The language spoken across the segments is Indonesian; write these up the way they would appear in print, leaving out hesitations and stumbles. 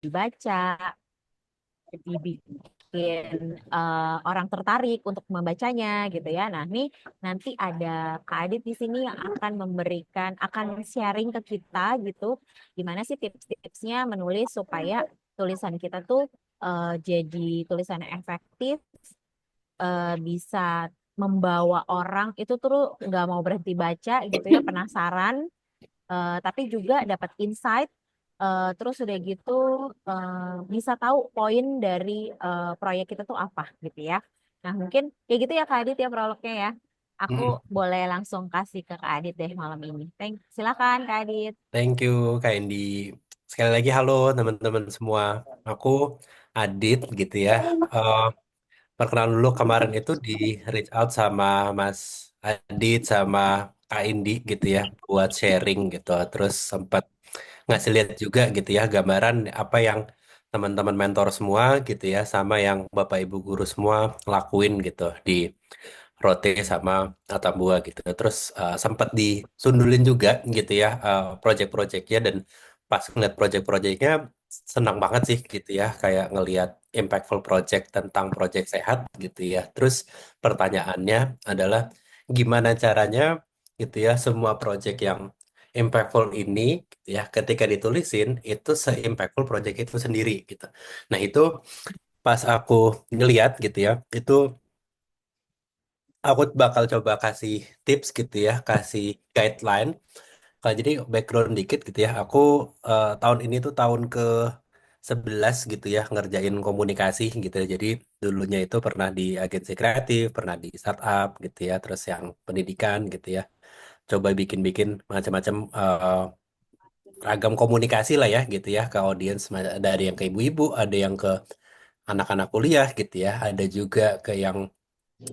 dibaca, dibikin orang tertarik untuk membacanya gitu ya. Nah, ini nanti ada Kak Adit di sini yang akan sharing ke kita gitu, gimana sih tips-tipsnya menulis supaya tulisan kita tuh jadi tulisan yang efektif, bisa membawa orang itu tuh nggak mau berhenti baca gitu ya, penasaran, tapi juga dapat insight, terus udah gitu bisa tahu poin dari proyek kita tuh apa gitu ya. Nah mungkin kayak gitu ya Kak Adit ya prolognya ya. Aku Mm, boleh langsung kasih ke Kak Adit deh malam ini. Silakan Kak Adit. Thank you, Kak Indi. Sekali lagi, halo teman-teman semua. Aku Adit gitu ya. Eh, Perkenalan dulu kemarin itu di reach out sama Mas Adit sama Kak Indi gitu ya buat sharing gitu. Terus sempat ngasih lihat juga gitu ya gambaran apa yang teman-teman mentor semua gitu ya sama yang Bapak Ibu guru semua lakuin gitu di Rote sama Atambua gitu. Terus sempat disundulin juga gitu ya project-projectnya dan pas ngeliat project-projectnya senang banget sih gitu ya kayak ngelihat impactful project tentang project sehat gitu ya. Terus pertanyaannya adalah gimana caranya gitu ya semua project yang impactful ini gitu ya ketika ditulisin itu se-impactful project itu sendiri gitu. Nah, itu pas aku ngeliat gitu ya, itu aku bakal coba kasih tips gitu ya, kasih guideline. Kalau jadi background dikit gitu ya, aku tahun ini tuh tahun ke 11 gitu ya ngerjain komunikasi gitu ya. Jadi dulunya itu pernah di agensi kreatif, pernah di startup gitu ya, terus yang pendidikan gitu ya. Coba bikin-bikin macam-macam ragam komunikasi lah ya gitu ya ke audiens. Dari yang ke ibu-ibu, ada yang ke anak-anak kuliah gitu ya, ada juga ke yang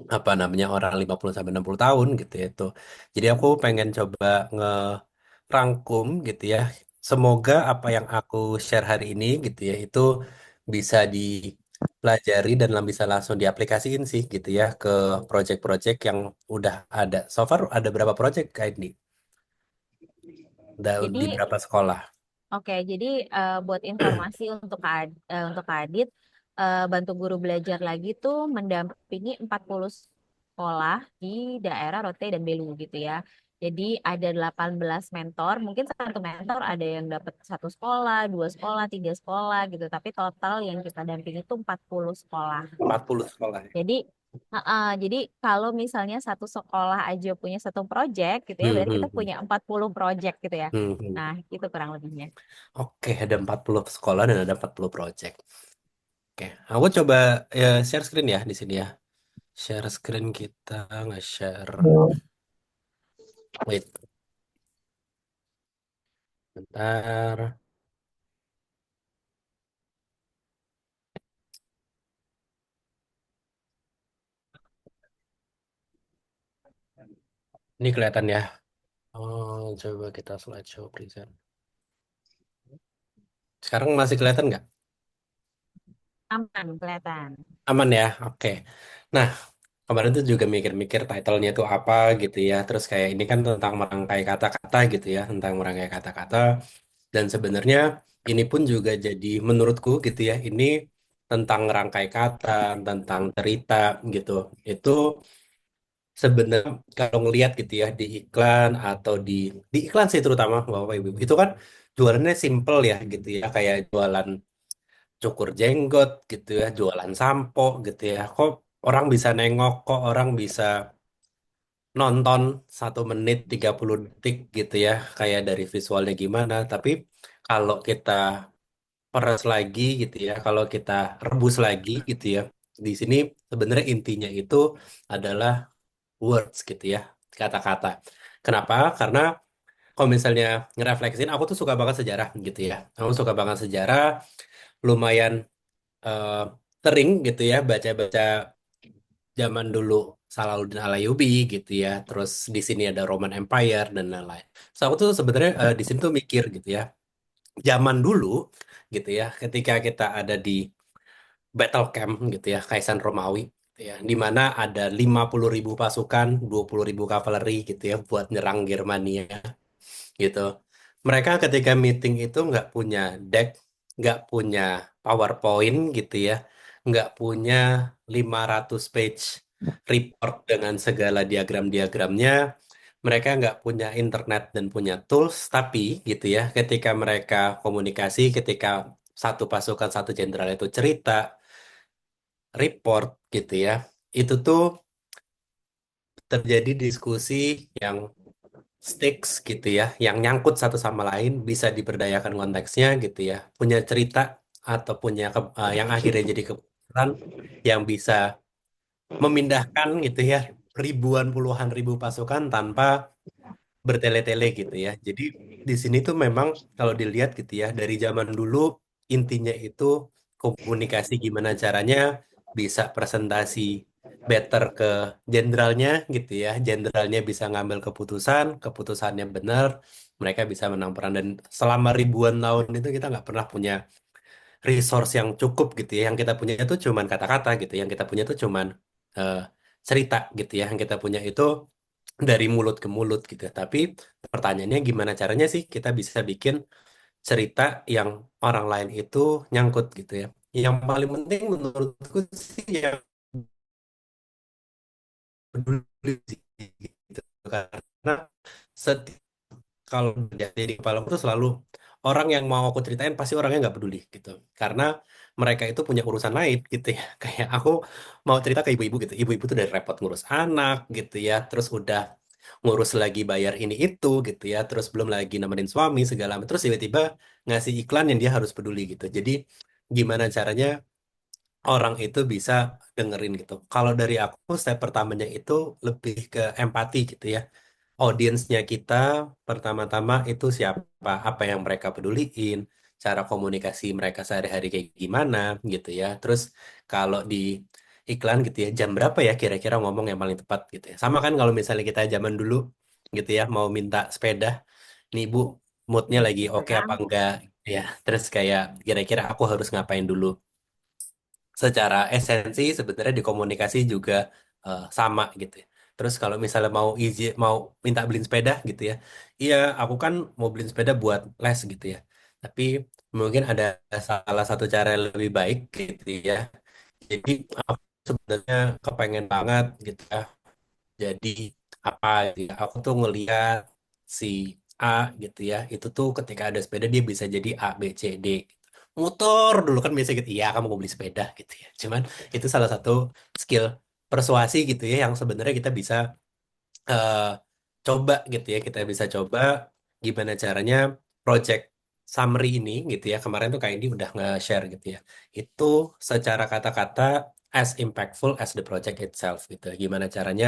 apa namanya orang 50 sampai 60 tahun gitu ya itu. Jadi aku pengen coba ngerangkum gitu ya. Semoga apa yang aku share hari ini gitu ya itu bisa dipelajari dan bisa langsung diaplikasiin sih gitu ya ke project-project yang udah ada. So far ada berapa project kayak ini? Di Jadi berapa sekolah? oke, jadi buat informasi untuk Kak Adit, Bantu Guru Belajar lagi tuh mendampingi 40 sekolah di daerah Rote dan Belu gitu ya. Jadi ada 18 mentor, mungkin satu mentor ada yang dapat satu sekolah, dua sekolah, tiga sekolah gitu. Tapi total yang kita dampingi itu 40 sekolah. 40 sekolah ya. Jadi, jadi kalau misalnya satu sekolah aja punya satu project gitu ya, Hmm, berarti hmm, kita hmm. punya 40 project gitu ya. Hmm, hmm. Nah, itu kurang lebihnya. Oke, ada 40 sekolah dan ada 40 project. Oke, aku coba share screen ya di sini ya. Share screen kita nge-share. Wait, bentar. Ini kelihatan ya. Oh, coba kita slideshow present. Sekarang masih kelihatan nggak? Aman, kelihatan. Aman ya? Oke. Nah, kemarin tuh juga mikir-mikir title-nya itu apa gitu ya. Terus kayak ini kan tentang merangkai kata-kata gitu ya. Tentang merangkai kata-kata. Dan sebenarnya ini pun juga jadi menurutku gitu ya. Ini tentang rangkai kata, tentang cerita gitu. Itu sebenarnya kalau ngelihat gitu ya di iklan atau di iklan sih terutama bapak ibu itu kan jualannya simple ya gitu ya kayak jualan cukur jenggot gitu ya jualan sampo gitu ya kok orang bisa nengok kok orang bisa nonton 1 menit 30 detik gitu ya kayak dari visualnya gimana tapi kalau kita peras lagi gitu ya kalau kita rebus lagi gitu ya di sini sebenarnya intinya itu adalah words gitu ya, kata-kata. Kenapa? Karena kalau misalnya ngerefleksin, aku tuh suka banget sejarah gitu ya. Aku suka banget sejarah, lumayan eh, sering gitu ya baca-baca zaman dulu Salahuddin Alayubi gitu ya. Terus di sini ada Roman Empire dan lain-lain. So aku tuh sebenarnya di sini tuh mikir gitu ya. Zaman dulu gitu ya, ketika kita ada di battle camp gitu ya, Kaisan Romawi gitu ya, di mana ada 50.000 pasukan, 20.000 kavaleri gitu ya buat nyerang Germania gitu. Mereka ketika meeting itu nggak punya deck, nggak punya PowerPoint gitu ya, nggak punya 500 page report dengan segala diagram-diagramnya, mereka nggak punya internet dan punya tools, tapi gitu ya, ketika mereka komunikasi, ketika satu pasukan, satu jenderal itu cerita, report gitu ya, itu tuh terjadi diskusi yang stakes gitu ya, yang nyangkut satu sama lain, bisa diberdayakan konteksnya gitu ya, punya cerita atau punya yang akhirnya jadi keputusan yang bisa memindahkan gitu ya ribuan puluhan ribu pasukan tanpa bertele-tele gitu ya. Jadi di sini tuh memang kalau dilihat gitu ya dari zaman dulu intinya itu komunikasi gimana caranya bisa presentasi better ke jenderalnya gitu ya. Jenderalnya bisa ngambil keputusan, keputusannya benar, mereka bisa menang perang dan selama ribuan tahun itu kita nggak pernah punya resource yang cukup gitu ya. Yang kita punya itu cuman kata-kata gitu. Yang kita punya itu cuman eh, cerita gitu ya. Yang kita punya itu dari mulut ke mulut gitu. Tapi pertanyaannya gimana caranya sih kita bisa bikin cerita yang orang lain itu nyangkut gitu ya. Yang paling penting menurutku sih yang peduli sih gitu. Karena setiap kalau jadi kepala aku tuh selalu orang yang mau aku ceritain pasti orangnya nggak peduli gitu karena mereka itu punya urusan lain gitu ya kayak aku mau cerita ke ibu-ibu gitu ibu-ibu tuh dari repot ngurus anak gitu ya terus udah ngurus lagi bayar ini itu gitu ya terus belum lagi nemenin suami segala macam terus tiba-tiba ngasih iklan yang dia harus peduli gitu jadi gimana caranya orang itu bisa dengerin gitu kalau dari aku step pertamanya itu lebih ke empati gitu ya audiensnya kita pertama-tama itu siapa, apa yang mereka peduliin, cara komunikasi mereka sehari-hari kayak gimana gitu ya. Terus kalau di iklan gitu ya, jam berapa ya kira-kira ngomong yang paling tepat gitu ya. Sama kan kalau misalnya kita zaman dulu gitu ya, mau minta sepeda, nih Bu, moodnya lagi oke apa enggak ya. Terus kayak kira-kira aku harus ngapain dulu secara esensi sebenarnya di komunikasi juga sama gitu ya. Terus kalau misalnya mau izin mau minta beliin sepeda gitu ya. Iya, aku kan mau beliin sepeda buat les gitu ya. Tapi mungkin ada salah satu cara yang lebih baik gitu ya. Jadi aku sebenarnya kepengen banget gitu ya jadi apa gitu ya? Aku tuh ngeliat si A gitu ya. Itu tuh ketika ada sepeda dia bisa jadi A, B, C, D. Gitu. Motor dulu kan biasa gitu. Iya, kamu mau beli sepeda gitu ya. Cuman itu salah satu skill persuasi gitu ya yang sebenarnya kita bisa eh, coba gitu ya kita bisa coba gimana caranya project summary ini gitu ya kemarin tuh kayak ini udah nge-share gitu ya itu secara kata-kata as impactful as the project itself gitu gimana caranya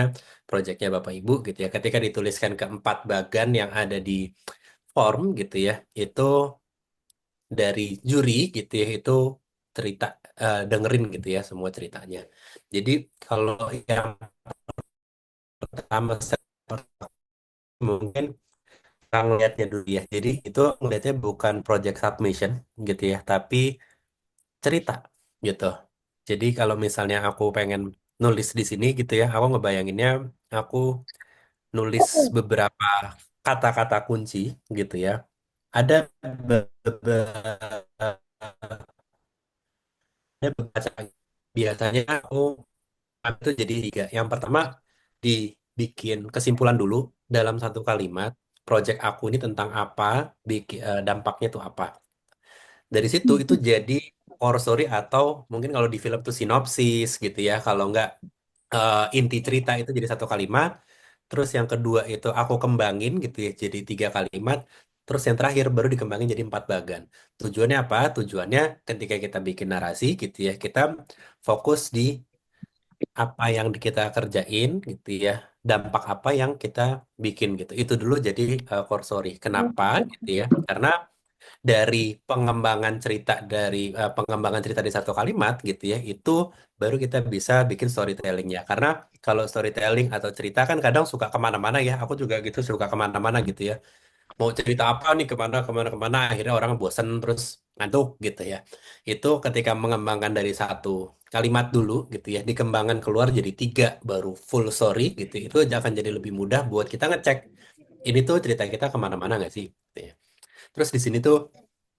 projectnya Bapak Ibu gitu ya ketika dituliskan ke 4 bagan yang ada di form gitu ya itu dari juri gitu ya itu cerita dengerin gitu ya semua ceritanya jadi kalau yang pertama mungkin kita ngelihatnya dulu ya. Jadi itu ngelihatnya bukan project submission gitu ya, tapi cerita gitu. Jadi kalau misalnya aku pengen nulis di sini gitu ya, aku ngebayanginnya aku nulis beberapa kata-kata kunci gitu ya. Ada beberapa biasanya aku itu jadi 3. Yang pertama dibikin kesimpulan dulu dalam satu kalimat. Project aku ini tentang apa, dampaknya itu apa. Dari situ itu jadi core story atau mungkin kalau di film itu sinopsis gitu ya. Kalau nggak inti cerita itu jadi satu kalimat. Terus yang kedua itu aku kembangin gitu ya jadi 3 kalimat. Terus yang terakhir baru dikembangin jadi 4 bagan. Tujuannya apa? Tujuannya ketika kita bikin narasi gitu ya kita fokus di apa yang kita kerjain gitu ya dampak apa yang kita bikin gitu itu dulu jadi core story kenapa gitu ya karena dari pengembangan cerita di satu kalimat gitu ya itu baru kita bisa bikin storytellingnya karena kalau storytelling atau cerita kan kadang suka kemana-mana ya aku juga gitu suka kemana-mana gitu ya mau cerita apa nih kemana kemana kemana akhirnya orang bosen terus ngantuk gitu ya itu ketika mengembangkan dari satu kalimat dulu gitu ya dikembangkan keluar jadi 3 baru full story gitu itu aja akan jadi lebih mudah buat kita ngecek ini tuh cerita kita kemana-mana nggak sih gitu ya. Terus di sini tuh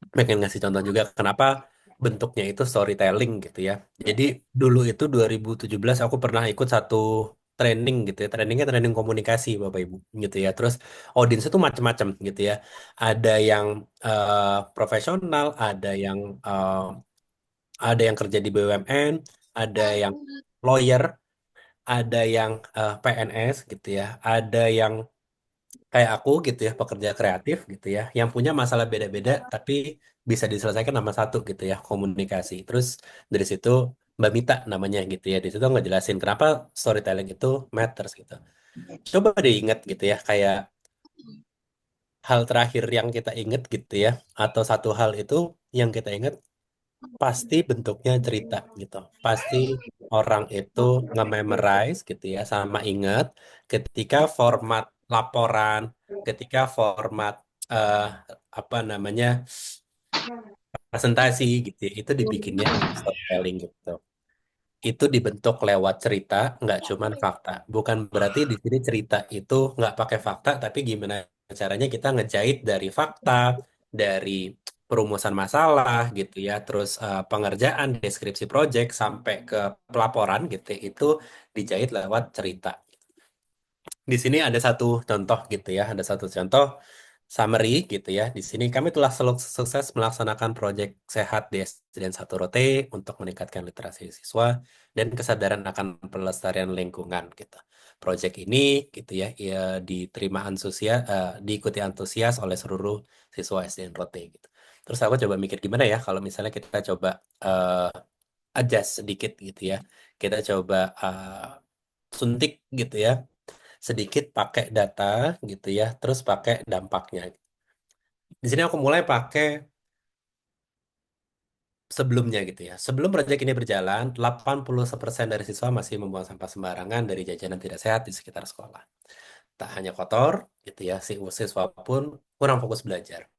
pengen ngasih contoh juga kenapa bentuknya itu storytelling gitu ya. Jadi dulu itu 2017 aku pernah ikut satu training gitu ya. Trainingnya training komunikasi Bapak Ibu gitu ya. Terus audiens itu macam-macam gitu ya. Ada yang profesional, eh, ada yang kerja di BUMN, ada yang lawyer, ada yang PNS gitu ya. Ada yang kayak aku gitu ya, pekerja kreatif gitu ya, yang punya masalah beda-beda tapi bisa diselesaikan sama satu gitu ya, komunikasi. Terus dari situ Mbak Mita namanya gitu ya, di situ ngejelasin kenapa storytelling itu matters gitu. Coba diingat gitu ya, kayak hal terakhir yang kita ingat gitu ya, atau satu hal itu yang kita ingat pasti bentuknya cerita gitu. Pasti orang itu nge-memorize gitu ya, sama ingat ketika format laporan, ketika format eh, apa namanya presentasi gitu ya, itu dibikinnya dengan storytelling gitu. Itu dibentuk lewat cerita, nggak cuman fakta. Bukan berarti di sini cerita itu nggak pakai fakta, tapi gimana caranya kita ngejahit dari fakta, dari perumusan masalah gitu ya, terus pengerjaan, deskripsi project sampai ke pelaporan gitu, ya, itu dijahit lewat cerita. Di sini ada satu contoh gitu ya, ada satu contoh summary gitu ya. Di sini kami telah sukses melaksanakan proyek sehat di SDN 1 Rote untuk meningkatkan literasi siswa dan kesadaran akan pelestarian lingkungan gitu. Proyek ini gitu ya, diterima diikuti antusias oleh seluruh siswa SDN Rote gitu. Terus aku coba mikir gimana ya kalau misalnya kita coba adjust sedikit gitu ya. Kita coba suntik gitu ya sedikit pakai data gitu ya, terus pakai dampaknya. Di sini aku mulai pakai sebelumnya gitu ya. Sebelum proyek ini berjalan, 80% dari siswa masih membuang sampah sembarangan dari jajanan tidak sehat di sekitar sekolah. Tak hanya kotor gitu ya, si siswa pun kurang fokus belajar.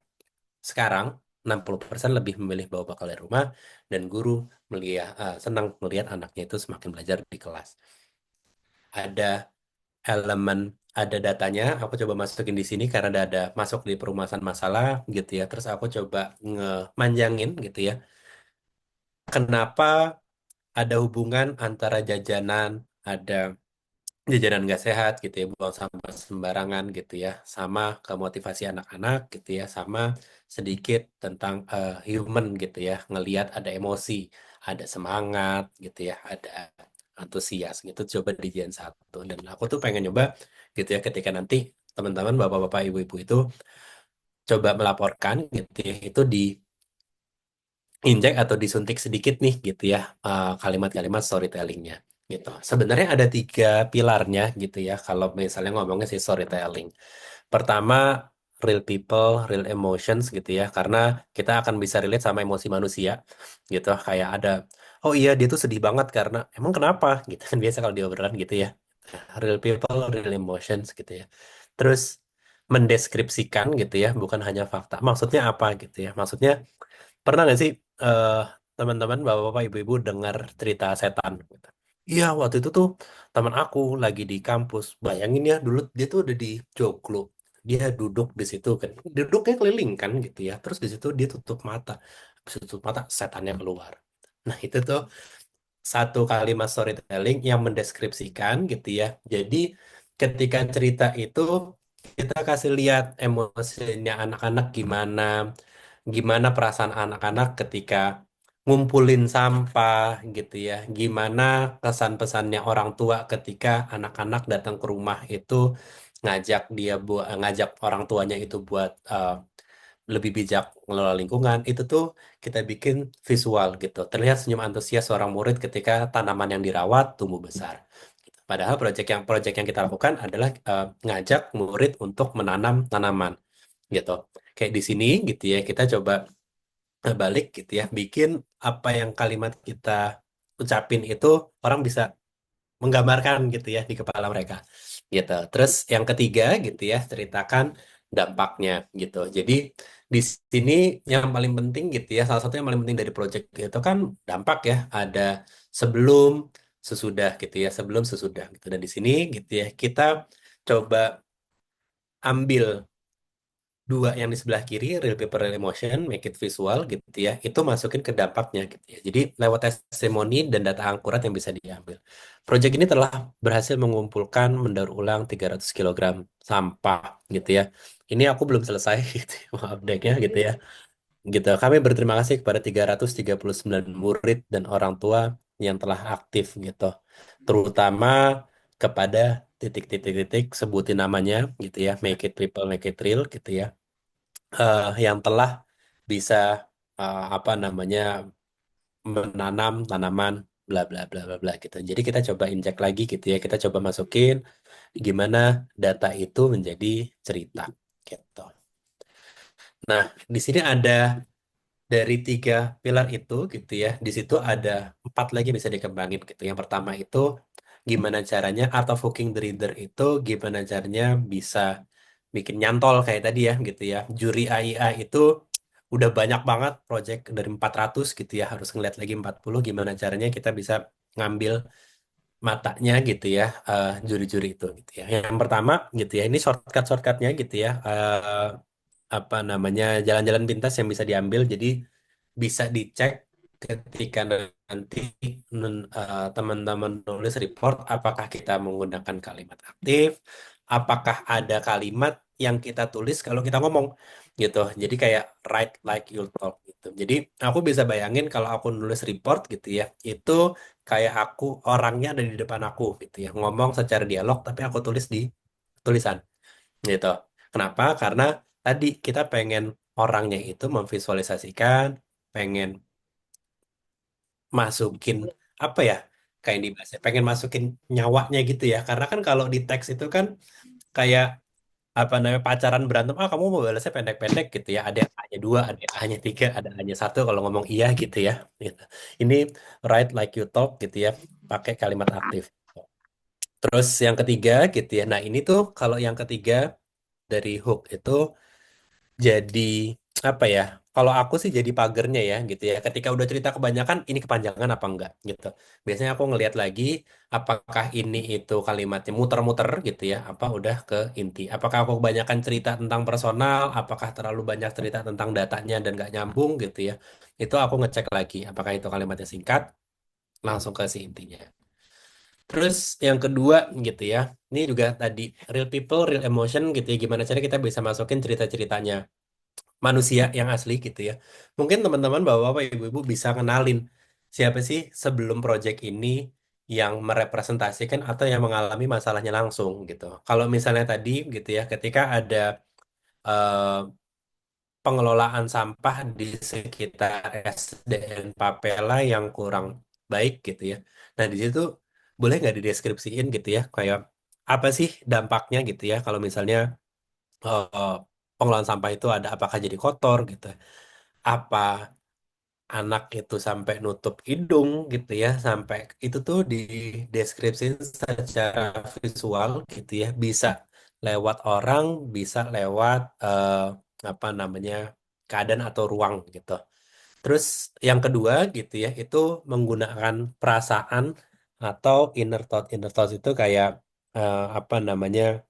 Sekarang 60% lebih memilih bawa bekal dari rumah dan guru senang melihat anaknya itu semakin belajar di kelas. Ada elemen ada datanya, aku coba masukin di sini karena ada masuk di perumahan masalah gitu ya. Terus aku coba ngemanjangin gitu ya. Kenapa ada hubungan antara ada jajanan nggak sehat gitu ya, buang sampah sembarangan gitu ya, sama ke motivasi anak-anak gitu ya, sama sedikit tentang human gitu ya, ngelihat ada emosi, ada semangat gitu ya, ada antusias gitu, coba dijadiin satu. Dan aku tuh pengen nyoba gitu ya, ketika nanti teman-teman, bapak-bapak, ibu-ibu itu coba melaporkan gitu ya, itu diinjek atau disuntik sedikit nih gitu ya, kalimat-kalimat storytellingnya gitu. Sebenarnya ada tiga pilarnya gitu ya kalau misalnya ngomongnya sih storytelling. Pertama, real people, real emotions gitu ya, karena kita akan bisa relate sama emosi manusia gitu. Kayak ada, oh iya dia tuh sedih banget karena emang kenapa gitu kan biasa kalau di obrolan gitu ya. Real people, real emotions gitu ya. Terus mendeskripsikan gitu ya, bukan hanya fakta. Maksudnya apa gitu ya? Maksudnya pernah nggak sih eh, teman-teman, bapak-bapak, ibu-ibu dengar cerita setan? Gitu? Iya, waktu itu tuh teman aku lagi di kampus. Bayangin ya, dulu dia tuh udah di joglo. Dia duduk di situ kan, duduknya keliling kan gitu ya. Terus di situ dia tutup mata. Habis tutup mata, setannya keluar. Nah, itu tuh satu kalimat storytelling yang mendeskripsikan gitu ya. Jadi ketika cerita itu kita kasih lihat emosinya anak-anak gimana, gimana perasaan anak-anak ketika ngumpulin sampah gitu ya. Gimana kesan-pesannya orang tua ketika anak-anak datang ke rumah itu ngajak orang tuanya itu buat lebih bijak mengelola lingkungan. Itu tuh kita bikin visual gitu. Terlihat senyum antusias seorang murid ketika tanaman yang dirawat tumbuh besar. Padahal proyek yang kita lakukan adalah ngajak murid untuk menanam tanaman gitu. Kayak di sini gitu ya, kita coba balik gitu ya, bikin apa yang kalimat kita ucapin itu orang bisa menggambarkan gitu ya di kepala mereka gitu. Terus yang ketiga gitu ya, ceritakan dampaknya gitu. Jadi di sini yang paling penting gitu ya, salah satu yang paling penting dari project itu kan dampak ya, ada sebelum sesudah gitu ya, sebelum sesudah gitu. Dan di sini gitu ya, kita coba ambil dua yang di sebelah kiri, real people, real emotion, make it visual gitu ya, itu masukin ke dampaknya gitu ya. Jadi lewat testimoni dan data akurat yang bisa diambil. Proyek ini telah berhasil mengumpulkan mendaur ulang 300 kilogram sampah gitu ya. Ini aku belum selesai gitu ya, maaf dek gitu ya. Gitu. Kami berterima kasih kepada 339 murid dan orang tua yang telah aktif gitu. Terutama kepada titik-titik-titik sebutin namanya gitu ya, make it people, make it real gitu ya. Yang telah bisa apa namanya menanam tanaman bla bla bla bla bla gitu. Jadi kita coba injek lagi gitu ya. Kita coba masukin gimana data itu menjadi cerita gitu. Nah, di sini ada dari tiga pilar itu gitu ya, di situ ada empat lagi bisa dikembangin gitu. Yang pertama itu gimana caranya art of hooking the reader itu gimana caranya bisa bikin nyantol kayak tadi ya gitu ya. Juri AIA itu udah banyak banget project dari 400 gitu ya, harus ngeliat lagi 40 gimana caranya kita bisa ngambil matanya gitu ya juri-juri itu gitu ya. Yang pertama gitu ya, ini shortcut-shortcutnya gitu ya. Apa namanya jalan-jalan pintas yang bisa diambil jadi bisa dicek ketika nanti teman-teman nulis report apakah kita menggunakan kalimat aktif, apakah ada kalimat yang kita tulis kalau kita ngomong gitu. Jadi kayak write like you talk gitu. Jadi aku bisa bayangin kalau aku nulis report gitu ya, itu kayak aku orangnya ada di depan aku gitu ya, ngomong secara dialog tapi aku tulis di tulisan gitu. Kenapa? Karena tadi kita pengen orangnya itu memvisualisasikan, pengen masukin apa ya? Kayak yang dibahas, ya, pengen masukin nyawanya gitu ya. Karena kan kalau di teks itu kan kayak apa namanya pacaran berantem, ah kamu mau balasnya pendek-pendek gitu ya. Ada yang A-nya dua, ada yang A-nya tiga, ada A-nya satu kalau ngomong iya gitu ya. Gitu. Ini write like you talk gitu ya, pakai kalimat aktif. Terus yang ketiga gitu ya. Nah ini tuh kalau yang ketiga dari hook itu jadi apa ya? Kalau aku sih jadi pagernya ya gitu ya. Ketika udah cerita kebanyakan, ini kepanjangan apa enggak gitu. Biasanya aku ngelihat lagi apakah ini itu kalimatnya muter-muter gitu ya, apa udah ke inti. Apakah aku kebanyakan cerita tentang personal, apakah terlalu banyak cerita tentang datanya dan nggak nyambung gitu ya. Itu aku ngecek lagi apakah itu kalimatnya singkat, langsung ke si intinya. Terus yang kedua gitu ya, ini juga tadi real people, real emotion gitu ya. Gimana cara kita bisa masukin cerita-ceritanya manusia yang asli gitu ya. Mungkin teman-teman bapak-bapak, ibu-ibu bisa kenalin siapa sih sebelum project ini yang merepresentasikan atau yang mengalami masalahnya langsung gitu. Kalau misalnya tadi gitu ya, ketika ada eh, pengelolaan sampah di sekitar SDN Papela yang kurang baik gitu ya. Nah, di situ boleh nggak dideskripsiin gitu ya, kayak apa sih dampaknya gitu ya kalau misalnya eh, pengelolaan sampah itu ada apakah jadi kotor gitu apa anak itu sampai nutup hidung gitu ya sampai itu tuh di deskripsi secara visual gitu ya bisa lewat orang bisa lewat apa namanya keadaan atau ruang gitu. Terus yang kedua gitu ya itu menggunakan perasaan atau inner thought itu kayak apa namanya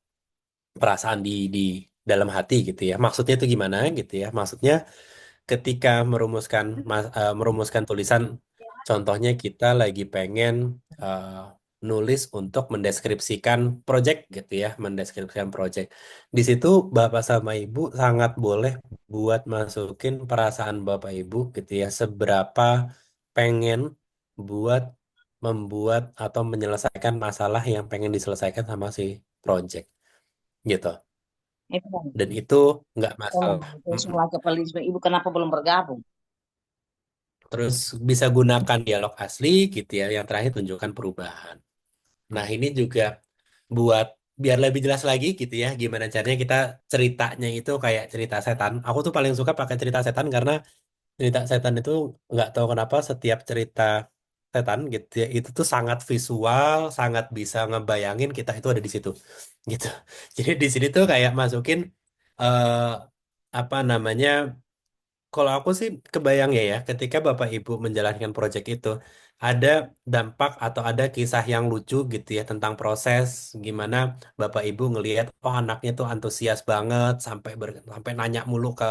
perasaan di dalam hati gitu ya. Maksudnya itu gimana gitu ya? Maksudnya ketika merumuskan tulisan, contohnya kita lagi pengen eh, nulis untuk mendeskripsikan project gitu ya, mendeskripsikan project. Di situ Bapak sama Ibu sangat boleh buat masukin perasaan Bapak Ibu gitu ya, seberapa pengen buat membuat atau menyelesaikan masalah yang pengen diselesaikan sama si project gitu. Itu Dan itu nggak masalah. Mm-mm. usul ke Ibu kenapa belum bergabung? Terus bisa gunakan dialog asli gitu ya. Yang terakhir tunjukkan perubahan. Nah ini juga buat biar lebih jelas lagi gitu ya. Gimana caranya kita ceritanya itu kayak cerita setan. Aku tuh paling suka pakai cerita setan karena cerita setan itu nggak tahu kenapa setiap cerita setan gitu ya. Itu tuh sangat visual, sangat bisa ngebayangin kita itu ada di situ gitu. Jadi di sini tuh kayak masukin eh, apa namanya Kalau aku sih kebayang ya, ketika Bapak Ibu menjalankan proyek itu, ada dampak atau ada kisah yang lucu gitu ya tentang proses gimana Bapak Ibu ngelihat oh anaknya tuh antusias banget sampai nanya mulu ke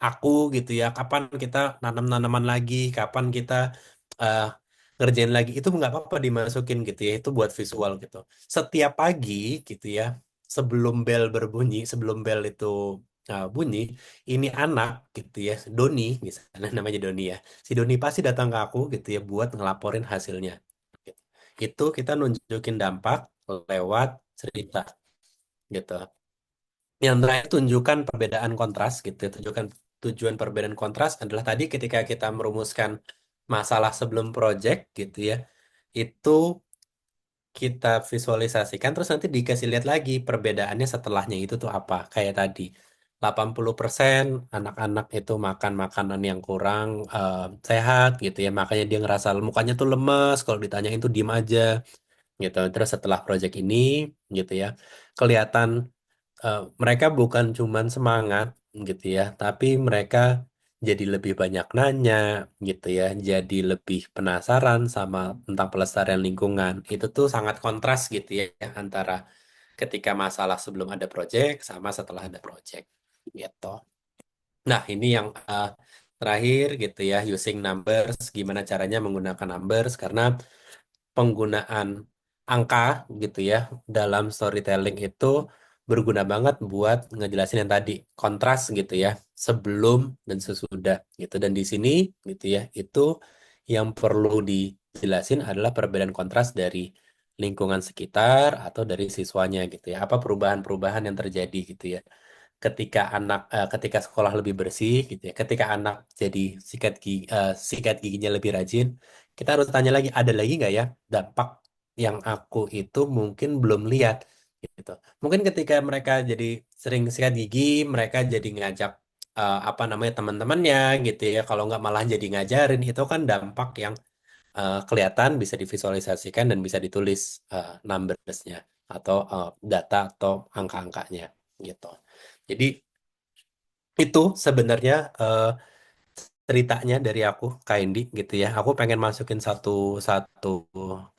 aku gitu ya, kapan kita nanam-nanaman lagi, kapan kita eh, ngerjain lagi itu nggak apa-apa dimasukin gitu ya, itu buat visual gitu. Setiap pagi gitu ya, sebelum bel berbunyi, sebelum bel itu bunyi ini anak gitu ya, Doni misalnya namanya Doni ya. Si Doni pasti datang ke aku gitu ya buat ngelaporin hasilnya. Gitu. Itu kita nunjukin dampak lewat cerita gitu. Yang terakhir tunjukkan perbedaan kontras gitu ya. Tunjukkan tujuan perbedaan kontras adalah tadi ketika kita merumuskan masalah sebelum project gitu ya. Itu kita visualisasikan terus nanti dikasih lihat lagi perbedaannya setelahnya itu tuh apa. Kayak tadi 80% anak-anak itu makan makanan yang kurang sehat gitu ya. Makanya dia ngerasa mukanya tuh lemes kalau ditanyain tuh diem aja gitu. Terus setelah project ini gitu ya, kelihatan mereka bukan cuman semangat gitu ya, tapi mereka jadi lebih banyak nanya gitu ya, jadi lebih penasaran sama tentang pelestarian lingkungan. Itu tuh sangat kontras gitu ya antara ketika masalah sebelum ada project sama setelah ada project gitu. Nah, ini yang terakhir gitu ya, using numbers, gimana caranya menggunakan numbers karena penggunaan angka gitu ya dalam storytelling itu berguna banget buat ngejelasin yang tadi kontras gitu ya sebelum dan sesudah gitu dan di sini gitu ya itu yang perlu dijelasin adalah perbedaan kontras dari lingkungan sekitar atau dari siswanya gitu ya apa perubahan-perubahan yang terjadi gitu ya ketika sekolah lebih bersih gitu ya ketika anak jadi sikat giginya lebih rajin kita harus tanya lagi ada lagi nggak ya dampak yang aku itu mungkin belum lihat gitu mungkin ketika mereka jadi sering sikat gigi mereka jadi ngajak apa namanya teman-temannya gitu ya kalau nggak malah jadi ngajarin itu kan dampak yang kelihatan bisa divisualisasikan dan bisa ditulis numbersnya atau data atau angka-angkanya gitu jadi itu sebenarnya ceritanya dari aku Kak Indi gitu ya. Aku pengen masukin satu satu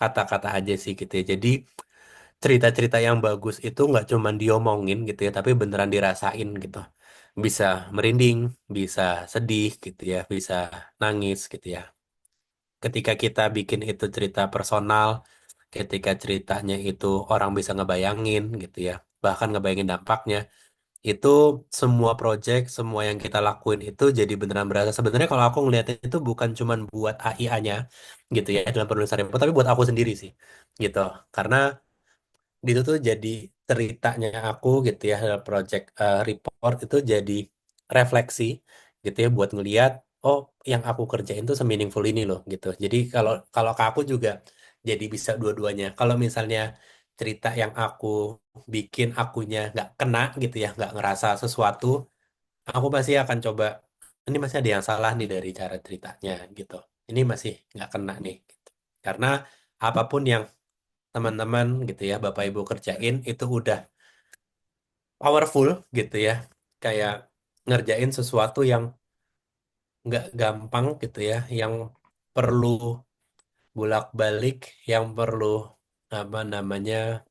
kata-kata aja sih gitu ya. Jadi cerita-cerita yang bagus itu nggak cuma diomongin gitu ya, tapi beneran dirasain gitu. Bisa merinding, bisa sedih gitu ya, bisa nangis gitu ya. Ketika kita bikin itu cerita personal, ketika ceritanya itu orang bisa ngebayangin gitu ya, bahkan ngebayangin dampaknya itu semua project, semua yang kita lakuin itu jadi beneran berasa. Sebenarnya kalau aku ngeliatnya itu bukan cuman buat AI-nya gitu ya dalam penulisan report, tapi buat aku sendiri sih gitu. Karena di itu tuh jadi ceritanya aku gitu ya dalam project report itu jadi refleksi gitu ya buat ngeliat oh yang aku kerjain tuh semeaningful ini loh gitu. Jadi kalau kalau ke aku juga jadi bisa dua-duanya. Kalau misalnya cerita yang aku bikin akunya nggak kena gitu ya nggak ngerasa sesuatu aku pasti akan coba ini masih ada yang salah nih dari cara ceritanya gitu ini masih nggak kena nih gitu. Karena apapun yang teman-teman gitu ya Bapak Ibu kerjain itu udah powerful gitu ya kayak ngerjain sesuatu yang nggak gampang gitu ya yang perlu bolak-balik yang perlu apa namanya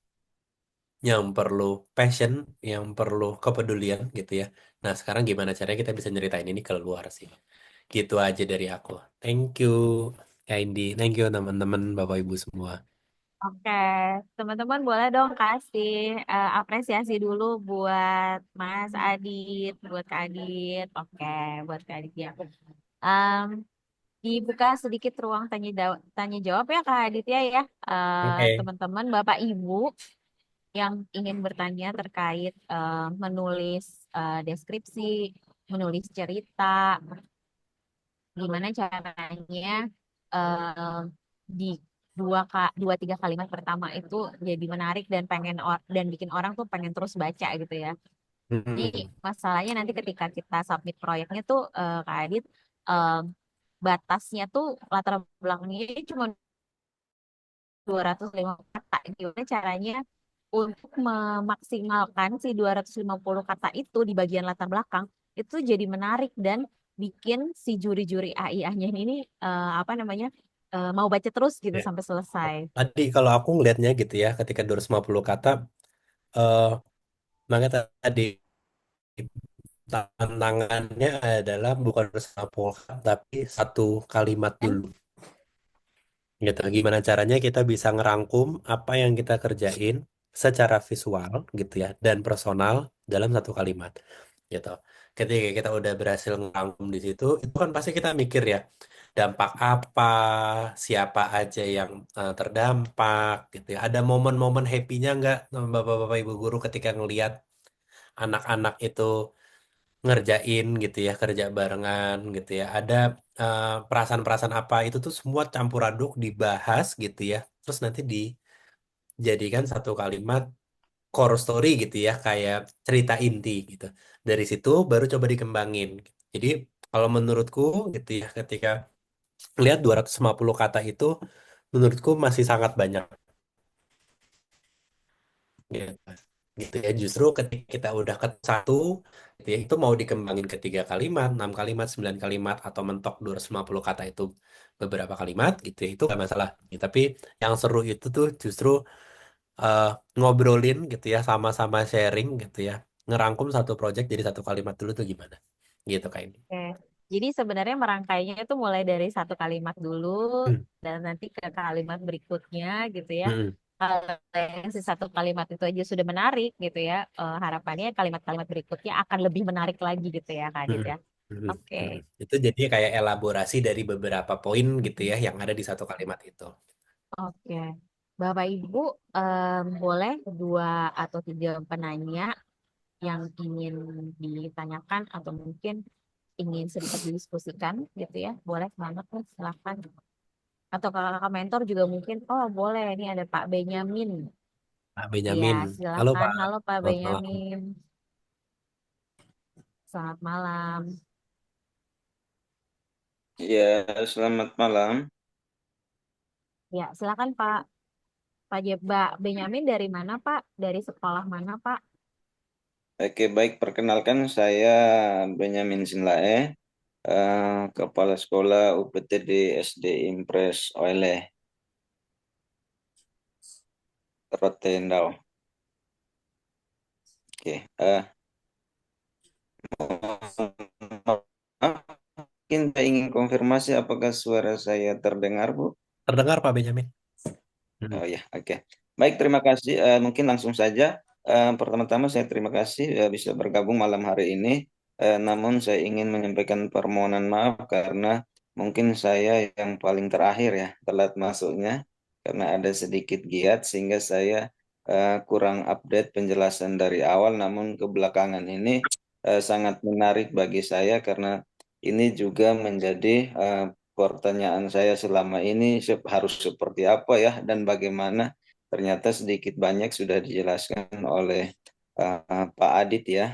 yang perlu passion, yang perlu kepedulian gitu ya. Nah, sekarang gimana caranya kita bisa nyeritain ini ke luar sih? Gitu aja dari aku. Thank you, Kak Indi. Thank you teman-teman, Bapak Ibu semua. Oke, teman-teman boleh dong kasih apresiasi dulu buat Mas Adit, buat Kak Adit. Oke, buat Kak Adit ya. Em, dibuka sedikit ruang tanya jawab ya Kak Aditya ya. Oke. Teman-teman, Bapak Ibu yang ingin bertanya terkait menulis deskripsi, menulis cerita, gimana caranya eh, di dua tiga kalimat pertama itu jadi menarik dan dan bikin orang tuh pengen terus baca gitu ya. Jadi Hmm. masalahnya nanti ketika kita submit proyeknya tuh Kak Adit eh, batasnya tuh latar belakangnya cuma 250 kata. Gimana caranya untuk memaksimalkan si 250 kata itu di bagian latar belakang itu jadi menarik dan bikin si juri-juri AI-nya ini apa namanya mau baca terus gitu Ya. sampai selesai. Tadi kalau aku ngelihatnya gitu ya, ketika 250 kata, eh makanya tadi tantangannya adalah bukan 250 kata, tapi satu kalimat Kan? dulu. Gitu. Gimana caranya kita bisa ngerangkum apa yang kita kerjain secara visual gitu ya dan personal dalam satu kalimat gitu. Ketika kita udah berhasil ngerangkum di situ, itu kan pasti kita mikir ya, dampak apa, siapa aja yang terdampak gitu ya. Ada momen-momen happy-nya nggak Bapak-bapak Ibu guru ketika ngelihat anak-anak itu ngerjain gitu ya, kerja barengan gitu ya. Ada perasaan-perasaan apa itu tuh semua campur aduk dibahas gitu ya. Terus nanti dijadikan satu kalimat core story gitu ya, kayak cerita inti gitu. Dari situ baru coba dikembangin. Jadi kalau menurutku gitu ya, ketika lihat 250 kata itu menurutku masih sangat banyak gitu. Gitu ya, justru ketika kita udah ke satu gitu ya, itu mau dikembangin ke 3 kalimat, 6 kalimat, 9 kalimat, atau mentok 250 kata itu beberapa kalimat gitu ya, itu gak masalah. Ya, tapi yang seru itu tuh justru eh, ngobrolin gitu ya, sama-sama sharing gitu ya, ngerangkum satu project jadi satu kalimat dulu tuh gimana gitu kayak ini. Oke. Jadi sebenarnya merangkainya itu mulai dari satu kalimat dulu Hmm. dan nanti ke kalimat berikutnya gitu ya. Hmm. Kalau yang si satu kalimat itu aja sudah menarik gitu ya, harapannya kalimat-kalimat berikutnya akan lebih menarik lagi gitu ya, Kak Adit Hmm. ya. Hmm. Oke, Hmm. Itu jadi kayak elaborasi dari beberapa poin gitu ya yang ada di satu kalimat itu. oke. Bapak Ibu, boleh dua atau tiga penanya yang ingin ditanyakan atau mungkin ingin sedikit didiskusikan gitu ya. Boleh banget nih, silakan. Atau kakak mentor juga mungkin, oh boleh, ini ada Pak Benyamin. Pak Iya, Benyamin. Halo silakan. Pak. Halo Pak Selamat malam. Benyamin. Selamat malam. Ya, selamat malam. Ya, silakan Pak. Pak Benyamin dari mana Pak? Dari sekolah mana Pak? Oke, baik. Perkenalkan saya Benyamin Sinlae, Kepala Sekolah UPTD SD Impres Oleh Rotendao. Oke, mungkin saya ingin konfirmasi apakah suara saya terdengar, Bu? Terdengar Pak Benyamin? Hmm. Oh ya, oke. Baik, terima kasih. Mungkin langsung saja. Pertama-tama saya terima kasih bisa bergabung malam hari ini. Namun saya ingin menyampaikan permohonan maaf karena mungkin saya yang paling terakhir ya telat masuknya karena ada sedikit giat sehingga saya kurang update penjelasan dari awal. Namun kebelakangan ini sangat menarik bagi saya karena ini juga menjadi pertanyaan saya selama ini harus seperti apa ya dan bagaimana ternyata sedikit banyak sudah dijelaskan oleh Pak Adit ya.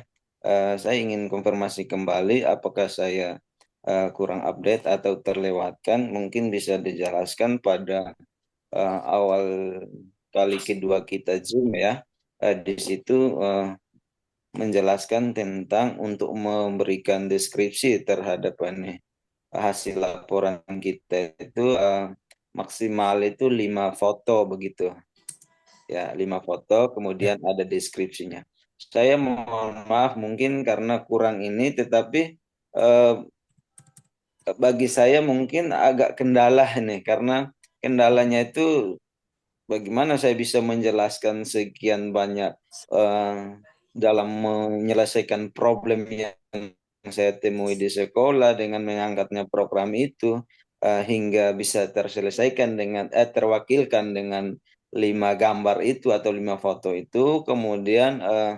Saya ingin konfirmasi kembali apakah saya kurang update atau terlewatkan. Mungkin bisa dijelaskan pada awal kali kedua kita Zoom ya. Di situ menjelaskan tentang untuk memberikan deskripsi terhadap ini hasil laporan kita itu maksimal itu 5 foto begitu ya, 5 foto kemudian ada deskripsinya. Saya mohon maaf mungkin karena kurang ini, tetapi eh, bagi saya mungkin agak kendala nih karena kendalanya itu bagaimana saya bisa menjelaskan sekian banyak eh, dalam menyelesaikan problem yang saya temui di sekolah dengan mengangkatnya program itu hingga bisa terselesaikan dengan terwakilkan dengan 5 gambar itu atau 5 foto itu, kemudian eh,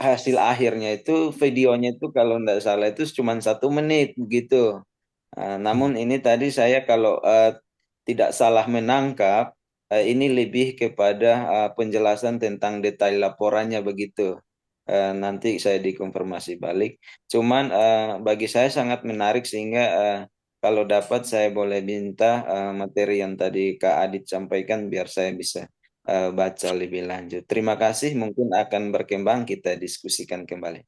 hasil akhirnya itu videonya itu kalau tidak salah itu cuma 1 menit begitu. Namun ini tadi saya kalau tidak salah menangkap, ini lebih kepada penjelasan tentang detail laporannya begitu. Nanti saya dikonfirmasi balik. Cuman bagi saya sangat menarik sehingga kalau dapat saya boleh minta materi yang tadi Kak Adit sampaikan biar saya bisa baca lebih lanjut. Terima kasih, mungkin akan berkembang kita diskusikan kembali.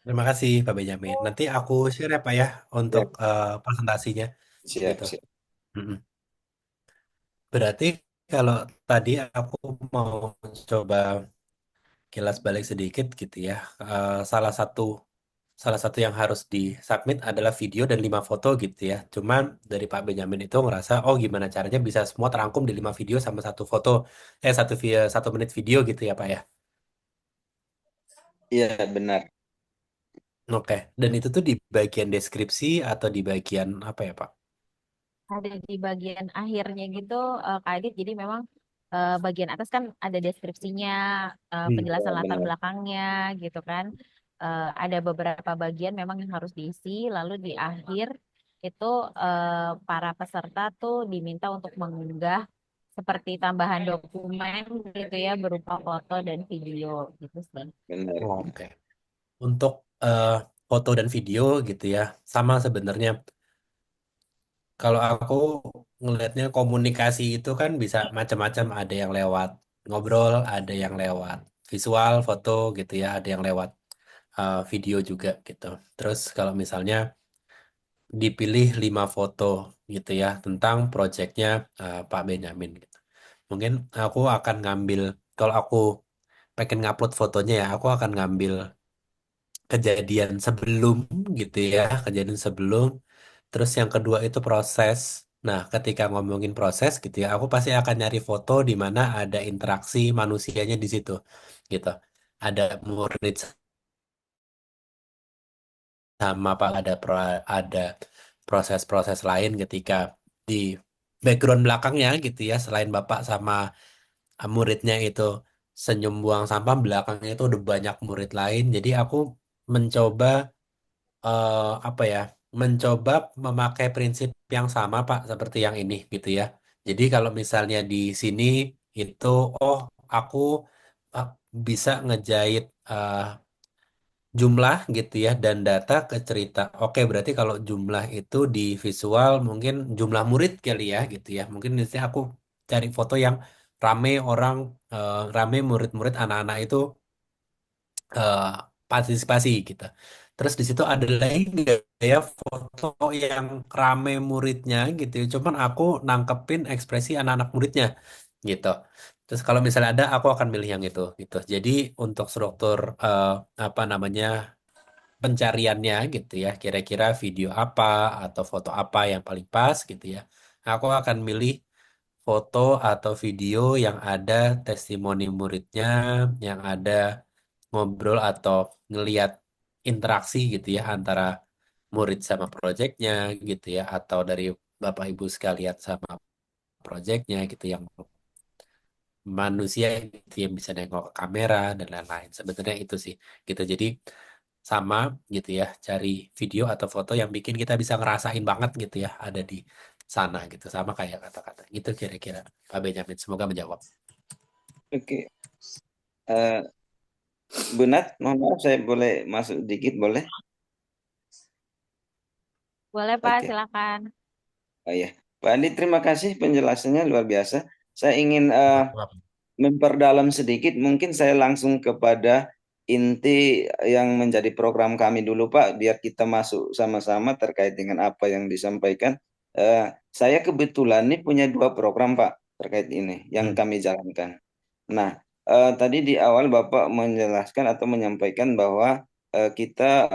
Terima kasih Pak Benjamin. Nanti aku share ya Pak ya untuk Siap, presentasinya siap, gitu. siap. Mm-mm. Berarti kalau tadi aku mau coba kilas balik sedikit gitu ya. Salah satu yang harus disubmit adalah video dan 5 foto gitu ya. Cuman dari Pak Benjamin itu ngerasa, oh gimana caranya bisa semua terangkum di 5 video sama 1 foto, 1 menit video gitu ya Pak ya. Iya, benar. Oke, dan itu tuh di bagian deskripsi atau di bagian apa ya Pak? Ada di bagian akhirnya gitu, Kak Adit. Jadi memang bagian atas kan ada deskripsinya, Ya, penjelasan latar benar. belakangnya gitu kan. Ada beberapa bagian memang yang harus diisi. Lalu di akhir itu para peserta tuh diminta untuk mengunggah seperti tambahan dokumen gitu ya, berupa foto dan video gitu sih. Benar. Oke. Untuk eh, foto dan video gitu ya, sama sebenarnya. Kalau aku ngelihatnya komunikasi itu kan bisa macam-macam, ada yang lewat ngobrol, ada yang lewat visual, foto gitu ya, ada yang lewat video juga gitu. Terus kalau misalnya dipilih 5 foto gitu ya tentang proyeknya Pak Benyamin gitu. Mungkin aku akan ngambil, kalau aku pengen ngupload fotonya ya, aku akan ngambil kejadian sebelum gitu ya, kejadian sebelum. Terus yang kedua itu proses. Nah, ketika ngomongin proses gitu ya, aku pasti akan nyari foto di mana ada interaksi manusianya di situ gitu. Ada murid sama Pak, ada proses-proses lain ketika di background belakangnya gitu ya, selain Bapak sama muridnya itu senyum buang sampah, belakangnya itu udah banyak murid lain. Jadi aku mencoba apa ya, mencoba memakai prinsip yang sama Pak seperti yang ini gitu ya. Jadi kalau misalnya di sini itu, oh aku uh, bisa ngejahit jumlah gitu ya dan data ke cerita. Oke, berarti kalau jumlah itu di visual mungkin jumlah murid kali ya gitu ya. Mungkin di sini aku cari foto yang rame orang, rame murid-murid anak-anak itu eh, partisipasi gitu. Terus di situ ada lagi nggak ya foto yang rame muridnya gitu ya. Cuman aku nangkepin ekspresi anak-anak muridnya gitu. Terus kalau misalnya ada, aku akan milih yang itu gitu. Jadi untuk struktur apa namanya pencariannya gitu ya, kira-kira video apa atau foto apa yang paling pas gitu ya. Aku akan milih foto atau video yang ada testimoni muridnya, yang ada ngobrol atau ngeliat interaksi gitu ya antara murid sama proyeknya gitu ya, atau dari Bapak Ibu sekalian sama proyeknya gitu yang manusia gitu yang bisa nengok ke kamera dan lain-lain. Sebenarnya itu sih gitu. Jadi sama gitu ya, cari video atau foto yang bikin kita bisa ngerasain banget gitu ya ada di sana gitu. Sama kayak kata-kata gitu kira-kira Pak Benjamin. Semoga menjawab. Oke. Eh, Bu Nat, mohon maaf saya boleh masuk dikit, boleh? Boleh Pak, Oke. silakan. Oh iya. Pak Andi, terima kasih penjelasannya luar biasa. Saya ingin Maaf. memperdalam sedikit, mungkin saya langsung kepada inti yang menjadi program kami dulu, Pak, biar kita masuk sama-sama terkait dengan apa yang disampaikan. Saya kebetulan nih punya 2 program, Pak, terkait ini yang Hmm. kami jalankan. Nah, tadi di awal Bapak menjelaskan atau menyampaikan bahwa kita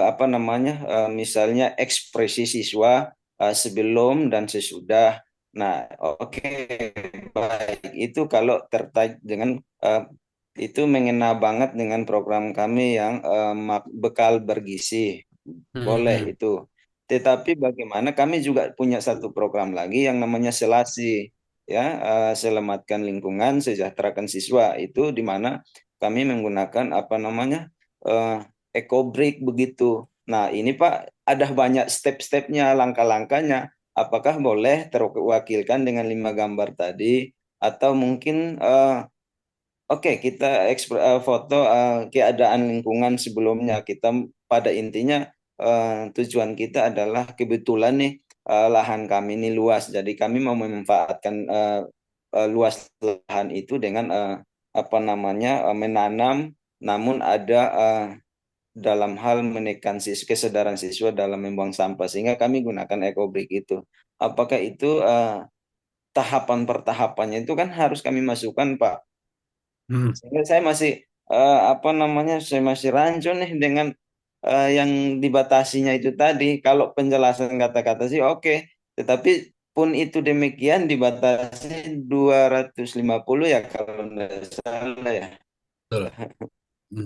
apa namanya, misalnya ekspresi siswa sebelum dan sesudah. Nah, oke, baik, itu kalau terkait dengan itu mengena banget dengan program kami yang bekal bergizi, Hmm, boleh hmm. itu. Tetapi bagaimana kami juga punya satu program lagi yang namanya Selasi, ya, selamatkan lingkungan, sejahterakan siswa, itu di mana kami menggunakan apa namanya, eh, eco break begitu. Nah, ini Pak ada banyak step-stepnya, langkah-langkahnya. Apakah boleh terwakilkan dengan 5 gambar tadi, atau mungkin oke, kita foto keadaan lingkungan sebelumnya. Kita pada intinya tujuan kita adalah kebetulan nih lahan kami ini luas, jadi kami mau memanfaatkan luas lahan itu dengan apa namanya, menanam, namun ada dalam hal menekan kesadaran siswa dalam membuang sampah, sehingga kami gunakan ekobrik itu. Apakah itu tahapan per tahapannya itu kan harus kami masukkan, Pak. Hmm, Sehingga saya masih apa namanya, saya masih rancu nih dengan yang dibatasinya itu tadi. Kalau penjelasan kata-kata sih oke, tetapi pun itu demikian dibatasi 250 ya kalau tidak salah ya. betul.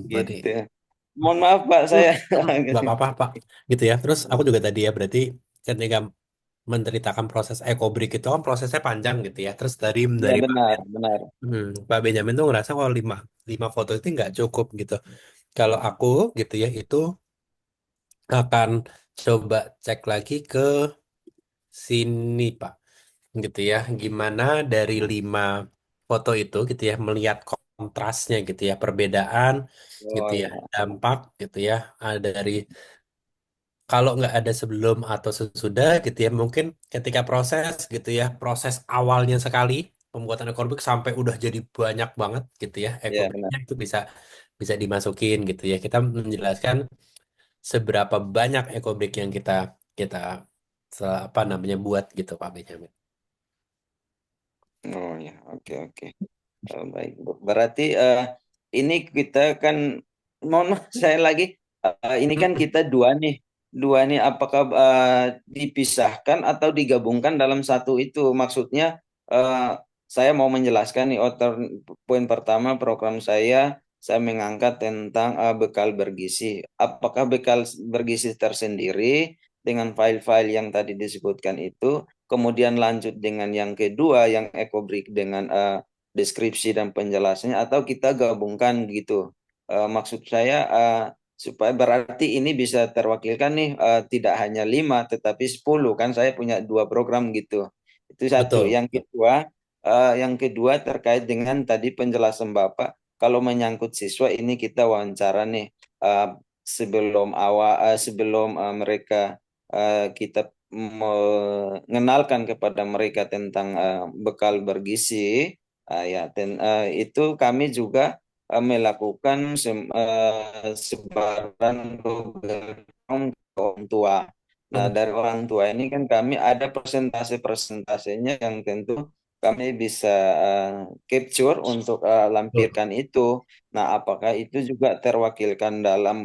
Berarti Gitu. Mohon maaf Pak saya. nggak apa-apa Pak, gitu ya. Terus aku juga tadi ya, berarti ketika menceritakan proses ekobrik itu kan prosesnya panjang gitu ya. Terus Ya dari benar, benar. Pak Benjamin tuh ngerasa kalau lima lima foto itu nggak cukup gitu. Kalau aku gitu ya, itu akan coba cek lagi ke sini Pak, gitu ya. Gimana dari 5 foto itu gitu ya, melihat kontrasnya gitu ya, perbedaan gitu Oh ya, ya, dampak gitu ya, dari kalau nggak ada sebelum atau sesudah gitu ya, mungkin ketika proses gitu ya, proses awalnya sekali pembuatan ekobrik sampai udah jadi banyak banget gitu ya, ya benar. ekobriknya itu bisa bisa dimasukin gitu ya. Kita menjelaskan seberapa banyak ekobrik yang kita kita apa namanya buat gitu Pak Benjamin. Oh ya, oke oke. Baik, Bu. Berarti ini kita kan, mohon maaf saya lagi, ini kan Hmm, kita dua nih. Apakah dipisahkan atau digabungkan dalam satu itu? Maksudnya saya mau menjelaskan nih, poin pertama program saya mengangkat tentang bekal bergizi. Apakah bekal bergizi tersendiri dengan file-file yang tadi disebutkan itu? Kemudian lanjut dengan yang kedua, yang ekobrik dengan deskripsi dan penjelasannya, atau kita gabungkan gitu. Maksud saya supaya berarti ini bisa terwakilkan nih, tidak hanya 5 tetapi 10 kan, saya punya 2 program gitu. Itu satu. betul. Yang kedua terkait dengan tadi penjelasan Bapak, kalau menyangkut siswa ini kita wawancara nih, sebelum mereka kita mengenalkan kepada mereka tentang bekal bergizi. Itu kami juga melakukan sebaran Google Form ke orang tua. Nah, Hmm, dari orang tua ini kan kami ada presentase-presentasenya yang tentu kami bisa capture untuk betul. lampirkan itu. Nah, apakah itu juga terwakilkan dalam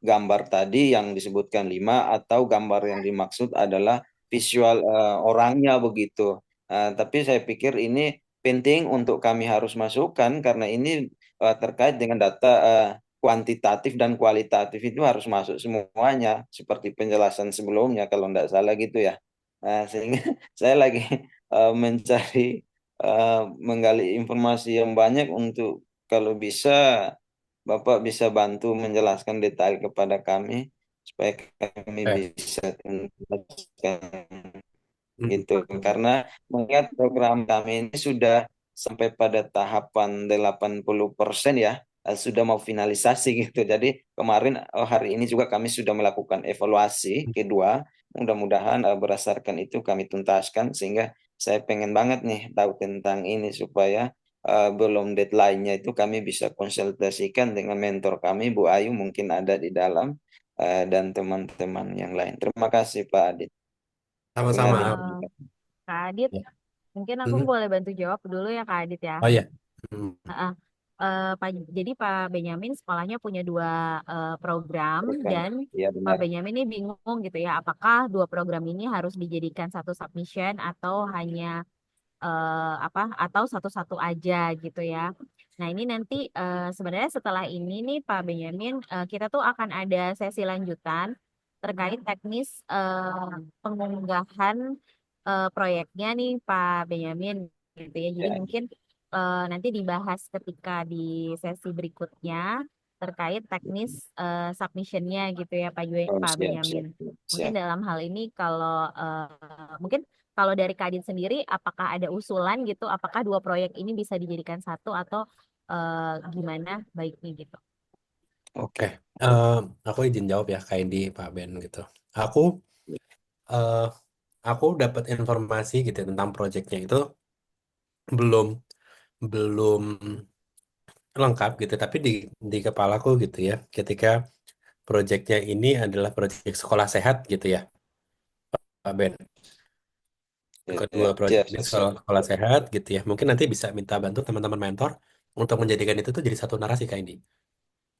gambar tadi yang disebutkan 5, atau gambar yang dimaksud adalah visual orangnya begitu. Tapi saya pikir ini penting untuk kami harus masukkan karena ini terkait dengan data kuantitatif dan kualitatif, itu harus masuk semuanya seperti penjelasan sebelumnya kalau tidak salah gitu ya. Sehingga saya lagi mencari menggali informasi yang banyak untuk, kalau bisa Bapak bisa bantu menjelaskan detail kepada kami supaya kami Eh, bisa tuntaskan hmm, gitu. Karena mengingat program kami ini sudah sampai pada tahapan 80% ya, sudah mau finalisasi gitu. Jadi kemarin, hari ini juga kami sudah melakukan evaluasi kedua. Mudah-mudahan berdasarkan itu kami tuntaskan, sehingga saya pengen banget nih tahu tentang ini supaya belum deadline-nya itu kami bisa konsultasikan dengan mentor kami, Bu Ayu mungkin ada di dalam, dan teman-teman yang lain. Terima kasih Pak Adit. Tinggal Sama-sama. Eh, dilanjutkan. Kak Adit, Ya. mungkin aku Hmm, boleh bantu jawab dulu ya Kak Adit ya. oh ya. Hmm, Heeh. Jadi Pak Benyamin sekolahnya punya dua program Bukan. dan Iya Pak benar. Benyamin ini bingung gitu ya, apakah dua program ini harus dijadikan satu submission atau hanya atau satu-satu aja gitu ya. Nah ini nanti sebenarnya setelah ini nih Pak Benyamin, kita tuh akan ada sesi lanjutan terkait teknis pengunggahan proyeknya nih Pak Benyamin gitu ya. Jadi Ya. mungkin nanti dibahas ketika di sesi berikutnya terkait teknis submissionnya gitu ya Oh, Pak siap, Benyamin. siap, Mungkin siap. dalam hal ini mungkin kalau dari Kadin sendiri, apakah ada usulan gitu? Apakah dua proyek ini bisa dijadikan satu atau gimana baiknya gitu? oke. Eh, aku izin jawab ya kayak di Pak Ben gitu. Aku eh, aku dapat informasi gitu ya tentang proyeknya itu belum belum lengkap gitu, tapi di kepalaku gitu ya, ketika proyeknya ini adalah proyek sekolah sehat gitu ya, Pak Ben. Kedua Ya, proyek siap, ini siap. sekolah sehat gitu ya. Mungkin nanti bisa minta bantu teman-teman mentor untuk menjadikan itu tuh jadi satu narasi kayak ini.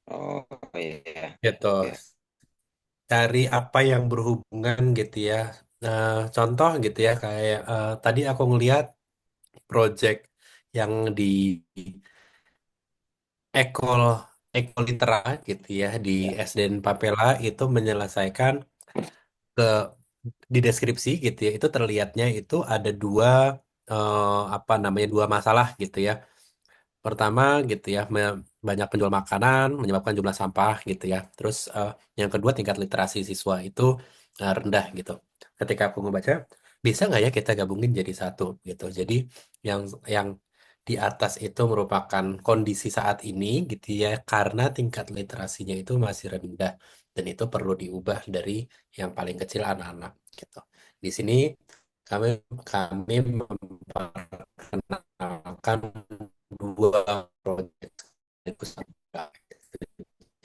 Oh iya, Gitu. oke. Cari apa yang berhubungan gitu ya. Contoh gitu ya, kayak tadi aku ngelihat project yang di Ekol Ekolitera gitu ya di Ya, SDN Papela itu menyelesaikan ke di deskripsi gitu ya, itu terlihatnya itu ada dua apa namanya, dua masalah gitu ya. Pertama gitu ya, banyak penjual makanan menyebabkan jumlah sampah gitu ya. Terus yang kedua, tingkat literasi siswa itu rendah gitu. Ketika aku ngebaca, bisa nggak ya kita gabungin jadi satu gitu. Jadi yang di atas itu merupakan kondisi saat ini gitu ya, karena tingkat literasinya itu masih rendah dan itu perlu diubah dari yang paling kecil, anak-anak gitu. Di sini kami kami memperkenalkan dua proyek sekaligus.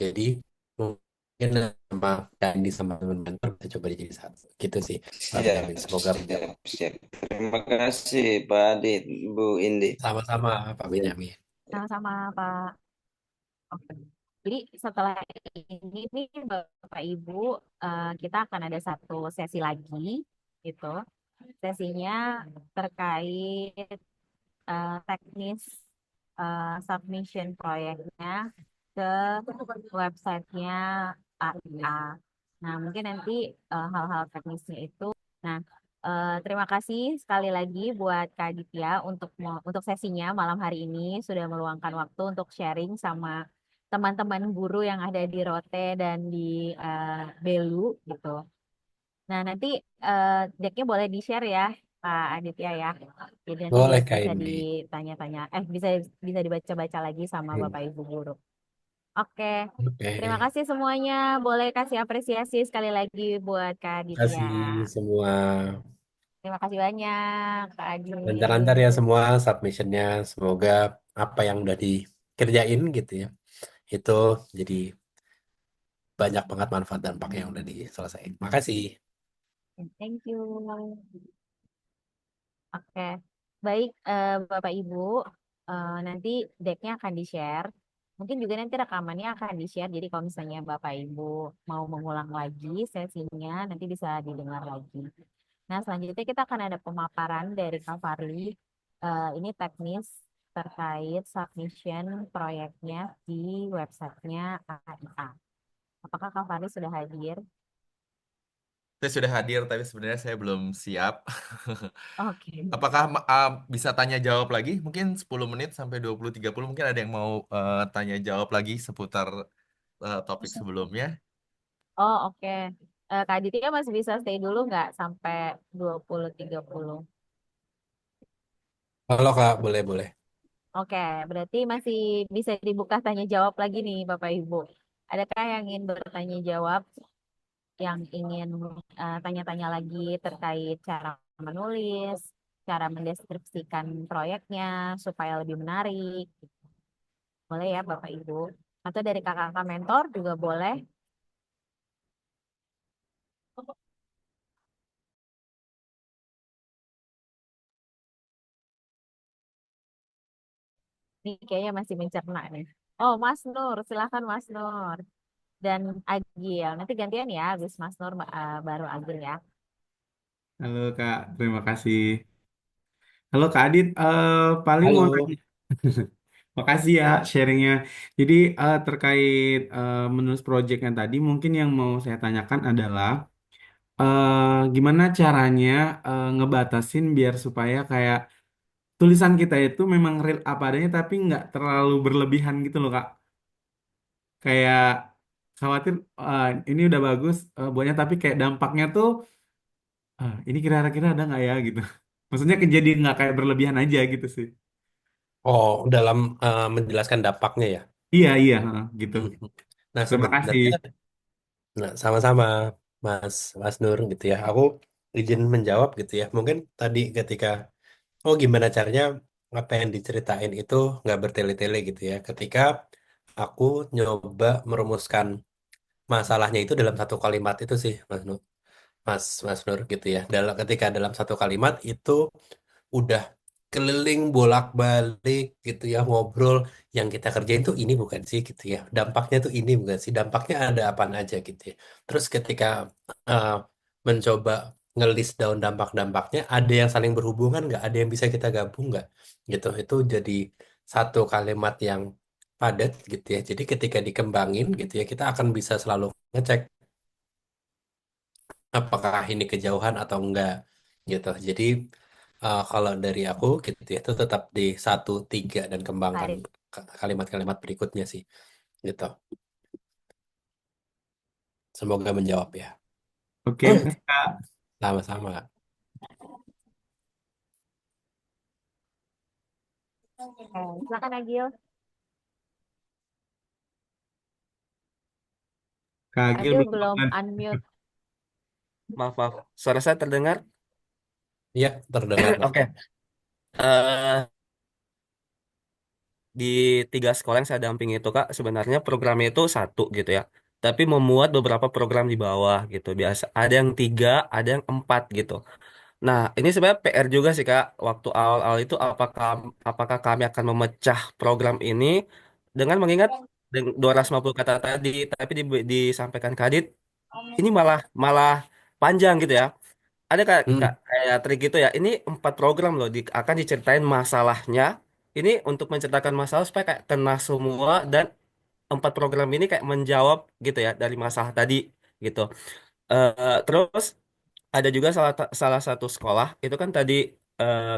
Jadi mungkin sama Dandi sama teman-teman bisa coba jadi satu gitu sih, Pak siap, Benyamin. Semoga menjawab. siap, siap. Terima kasih Pak Adit, Bu Indi. Sama-sama, Pak Ya, Benyamin. Sama-sama, Pak. Oke. Jadi setelah ini nih Bapak Ibu, kita akan ada satu sesi lagi gitu. Sesinya terkait teknis submission proyeknya ke websitenya AIA. Nah, mungkin nanti hal-hal teknisnya itu. Nah, terima kasih sekali lagi buat Kak Aditya untuk sesinya malam hari ini sudah meluangkan waktu untuk sharing sama teman-teman guru yang ada di Rote dan di Belu gitu. Nah, nanti decknya boleh di-share ya, Pak Aditya ya. Jadi nanti Boleh Kak bisa Indi. ditanya-tanya, bisa bisa dibaca-baca lagi sama Hmm. Bapak Ibu guru. Oke, terima Oke, kasih semuanya. Boleh kasih apresiasi sekali lagi buat Kak terima Aditya. kasih semua. Terima kasih banyak, Kak Adi. Lancar-lancar ya semua submissionnya. Semoga apa yang udah dikerjain gitu ya, itu jadi banyak banget manfaat dan dampak yang udah diselesaikan. Makasih. Thank you. Oke, baik Bapak Ibu, nanti decknya akan di-share. Mungkin juga nanti rekamannya akan di-share. Jadi kalau misalnya Bapak Ibu mau mengulang lagi sesinya, nanti bisa didengar lagi. Nah, selanjutnya kita akan ada pemaparan dari Kak Farli. Ini teknis terkait submission proyeknya di websitenya AIA. Apakah Kak Farli sudah hadir? Saya sudah hadir, tapi sebenarnya saya belum siap. Oke. Apakah bisa tanya jawab lagi? Mungkin 10 menit sampai 20-30 mungkin ada yang mau tanya jawab lagi seputar topik sebelumnya. Oh, oke. Kak Aditya masih bisa stay dulu nggak sampai 20-30? Halo Kak, boleh-boleh. Oke, berarti masih bisa dibuka tanya jawab lagi nih Bapak Ibu. Adakah yang ingin bertanya jawab, yang ingin tanya-tanya lagi terkait cara menulis, cara mendeskripsikan proyeknya supaya lebih menarik? Boleh ya Bapak Ibu. Atau dari kakak-kakak mentor juga boleh. Nih kayaknya masih mencerna nih. Oh, Mas Nur, silakan Mas Nur. Dan Agil. Nanti gantian ya, habis Mas Nur baru Agil ya. Halo Kak, terima kasih. Halo Kak Adit, paling mau Halo. nanya. Makasih ya sharingnya. Jadi terkait menulis project yang tadi, mungkin yang mau saya tanyakan adalah gimana caranya ngebatasin biar supaya kayak tulisan kita itu memang real apa adanya, tapi nggak terlalu berlebihan gitu loh Kak. Kayak khawatir ini udah bagus buatnya, tapi kayak dampaknya tuh ini kira-kira ada nggak ya gitu. Maksudnya jadi nggak kayak berlebihan aja gitu sih. Oh, dalam menjelaskan dampaknya ya. Iya, iya, gitu. Mhm. Nah, Terima kasih. sebenarnya, nah, sama-sama Mas Mas Nur gitu ya. Aku izin menjawab gitu ya. Mungkin tadi ketika, oh gimana caranya apa yang diceritain itu nggak bertele-tele gitu ya. Ketika aku nyoba merumuskan masalahnya itu dalam satu kalimat itu sih, Mas Nur gitu ya. Ketika dalam satu kalimat itu udah keliling bolak-balik gitu ya, ngobrol yang kita kerjain tuh ini bukan sih gitu ya, dampaknya tuh ini bukan sih, dampaknya ada apa aja gitu ya. Terus ketika eh, mencoba ngelis down dampak-dampaknya, ada yang saling berhubungan nggak, ada yang bisa kita gabung nggak gitu, itu jadi satu kalimat yang padat gitu ya. Jadi ketika dikembangin gitu ya, kita akan bisa selalu ngecek apakah ini kejauhan atau enggak gitu. Jadi kalau dari aku gitu ya, itu tetap di 1, 3 dan kembangkan Arif. kalimat-kalimat berikutnya sih gitu. Semoga menjawab ya. Oke, makasih Kak. Sama-sama. Silakan Agil. Kak Agil Agil belum belum makan. unmute. Maaf, maaf. Suara saya terdengar? Iya, terdengar Mas. Oke. Eh, di 3 sekolah yang saya dampingi itu, Kak, sebenarnya programnya itu satu gitu ya. Tapi memuat beberapa program di bawah gitu. Biasa ada yang 3, ada yang 4 gitu. Nah, ini sebenarnya PR juga sih, Kak. Waktu awal-awal itu apakah kami akan memecah program ini dengan mengingat 250 kata tadi, tapi disampaikan Kadit, ini malah malah panjang gitu ya. Ada Hmm, kayak trik gitu ya. Ini 4 program loh, akan diceritain masalahnya. Ini untuk menceritakan masalah supaya kayak kena semua, dan 4 program ini kayak menjawab gitu ya dari masalah tadi gitu. Terus ada juga salah satu sekolah itu kan tadi,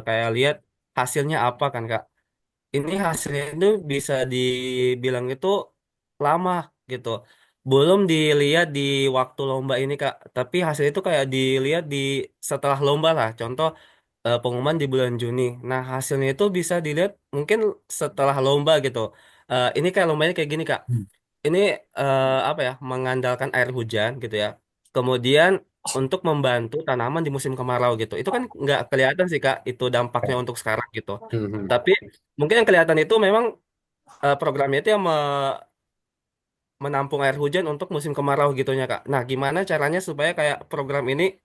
kayak lihat hasilnya apa kan, Kak. Ini hasilnya itu bisa dibilang itu lama gitu. Belum dilihat di waktu lomba ini, Kak. Tapi hasil itu kayak dilihat di setelah lomba lah. Contoh, pengumuman di bulan Juni. Nah, hasilnya itu bisa dilihat mungkin setelah lomba gitu. Ini kayak lombanya kayak gini, Kak. Ini, apa ya, mengandalkan air hujan gitu ya. Kemudian untuk membantu tanaman di musim kemarau gitu. Itu kan nggak kelihatan sih, Kak, itu dampaknya untuk sekarang gitu. hmm, hmm. Tapi mungkin yang kelihatan itu memang, programnya itu yang menampung air hujan untuk musim kemarau gitunya, Kak. Nah, gimana caranya supaya kayak program ini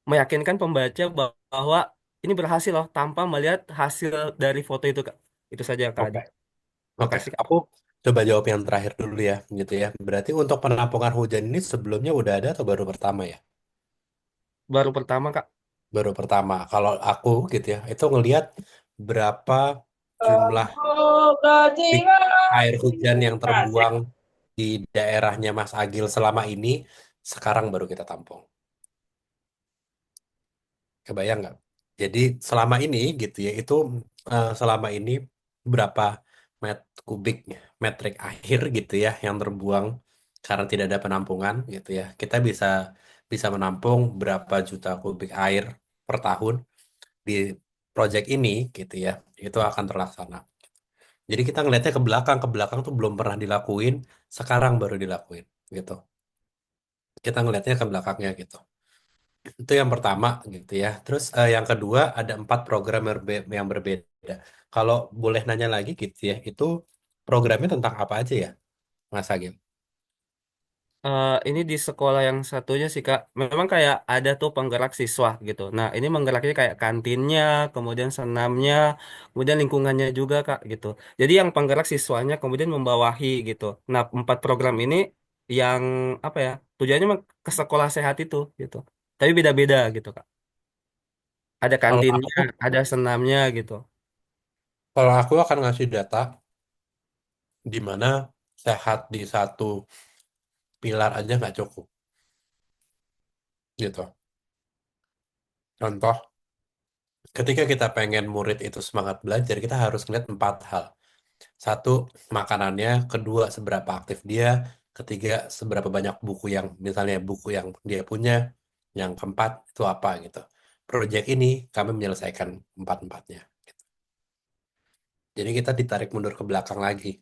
meyakinkan pembaca bahwa ini berhasil loh tanpa melihat hasil dari foto itu, Kak. Itu saja, Kak Oke, Adi. oke. Makasih, Kak. Aku coba jawab yang terakhir dulu ya, gitu ya. Berarti untuk penampungan hujan ini sebelumnya udah ada atau baru pertama ya? Baru pertama, Kak. Baru pertama. Kalau aku gitu ya, itu ngelihat berapa jumlah kubik air hujan yang terbuang di daerahnya Mas Agil selama ini, sekarang baru kita tampung. Kebayang nggak? Jadi selama ini gitu ya, itu selama ini berapa kubik metrik air gitu ya yang terbuang karena tidak ada penampungan gitu ya. Kita bisa bisa menampung berapa juta kubik air per tahun di proyek ini gitu ya. Itu akan terlaksana. Jadi kita ngelihatnya ke belakang tuh belum pernah dilakuin, sekarang baru dilakuin gitu. Kita ngelihatnya ke belakangnya gitu. Itu yang pertama gitu ya. Terus yang kedua ada 4 program yang berbeda. Kalau boleh nanya lagi gitu ya, itu programnya tentang apa aja ya, Mas Agil? Ini di sekolah yang satunya sih, Kak. Memang kayak ada tuh penggerak siswa gitu. Nah, ini menggeraknya kayak kantinnya, kemudian senamnya, kemudian lingkungannya juga, Kak, gitu. Jadi yang penggerak siswanya kemudian membawahi gitu. Nah, 4 program ini yang apa ya? Tujuannya ke sekolah sehat itu gitu. Tapi beda-beda gitu, Kak. Ada Kalau kantinnya, aku, ada senamnya gitu. kalau aku akan ngasih data di mana sehat di satu pilar aja nggak cukup gitu. Contoh, ketika kita pengen murid itu semangat belajar, kita harus ngeliat 4 hal. Satu, makanannya. Kedua, seberapa aktif dia. Ketiga, seberapa banyak buku yang, misalnya buku yang dia punya. Yang keempat, itu apa gitu. Proyek ini kami menyelesaikan empat-empatnya. Jadi kita ditarik mundur ke belakang lagi.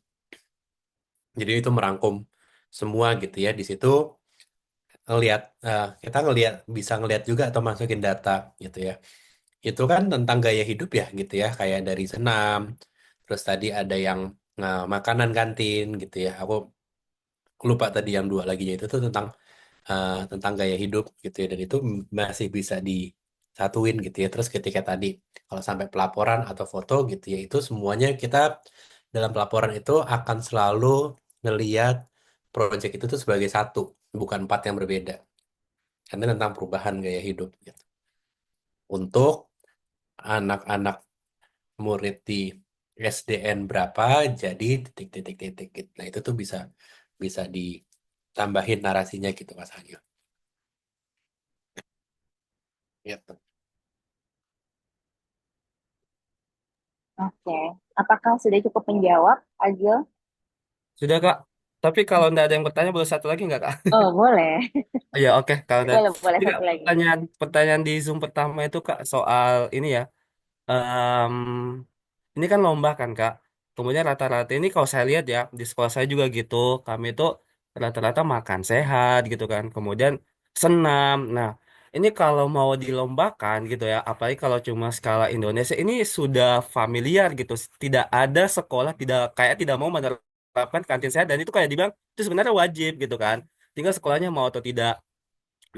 Jadi itu merangkum semua gitu ya. Di situ kita bisa ngelihat juga atau masukin data gitu ya. Itu kan tentang gaya hidup ya gitu ya. Kayak dari senam. Terus tadi ada yang makanan kantin gitu ya. Aku lupa tadi yang dua laginya itu tuh tentang gaya hidup gitu ya, dan itu masih bisa disatuin gitu ya. Terus ketika tadi kalau sampai pelaporan atau foto gitu ya, itu semuanya kita dalam pelaporan itu akan selalu ngeliat project itu tuh sebagai satu, bukan empat yang berbeda, karena tentang perubahan gaya hidup gitu. Untuk anak-anak murid di SDN berapa jadi titik-titik-titik gitu. Nah itu tuh bisa bisa ditambahin narasinya gitu Mas Agil. Gitu. Oke. Apakah sudah cukup menjawab, Agil? Sudah Kak. Tapi kalau nggak ada yang bertanya, boleh satu lagi nggak Kak? Oh, boleh. Ya oke, kalau ada. Boleh, boleh Jadi Kak, satu lagi. pertanyaan di Zoom pertama itu Kak soal ini ya. em, ini kan lomba kan Kak. Kemudian rata-rata ini kalau saya lihat ya di sekolah saya juga gitu. Kami itu rata-rata makan sehat gitu kan. Kemudian senam. Nah, ini kalau mau dilombakan gitu ya, apalagi kalau cuma skala Indonesia ini sudah familiar gitu. Tidak ada sekolah tidak mau menerapkan kantin sehat dan itu kayak dibilang itu sebenarnya wajib gitu kan. Tinggal sekolahnya mau atau tidak.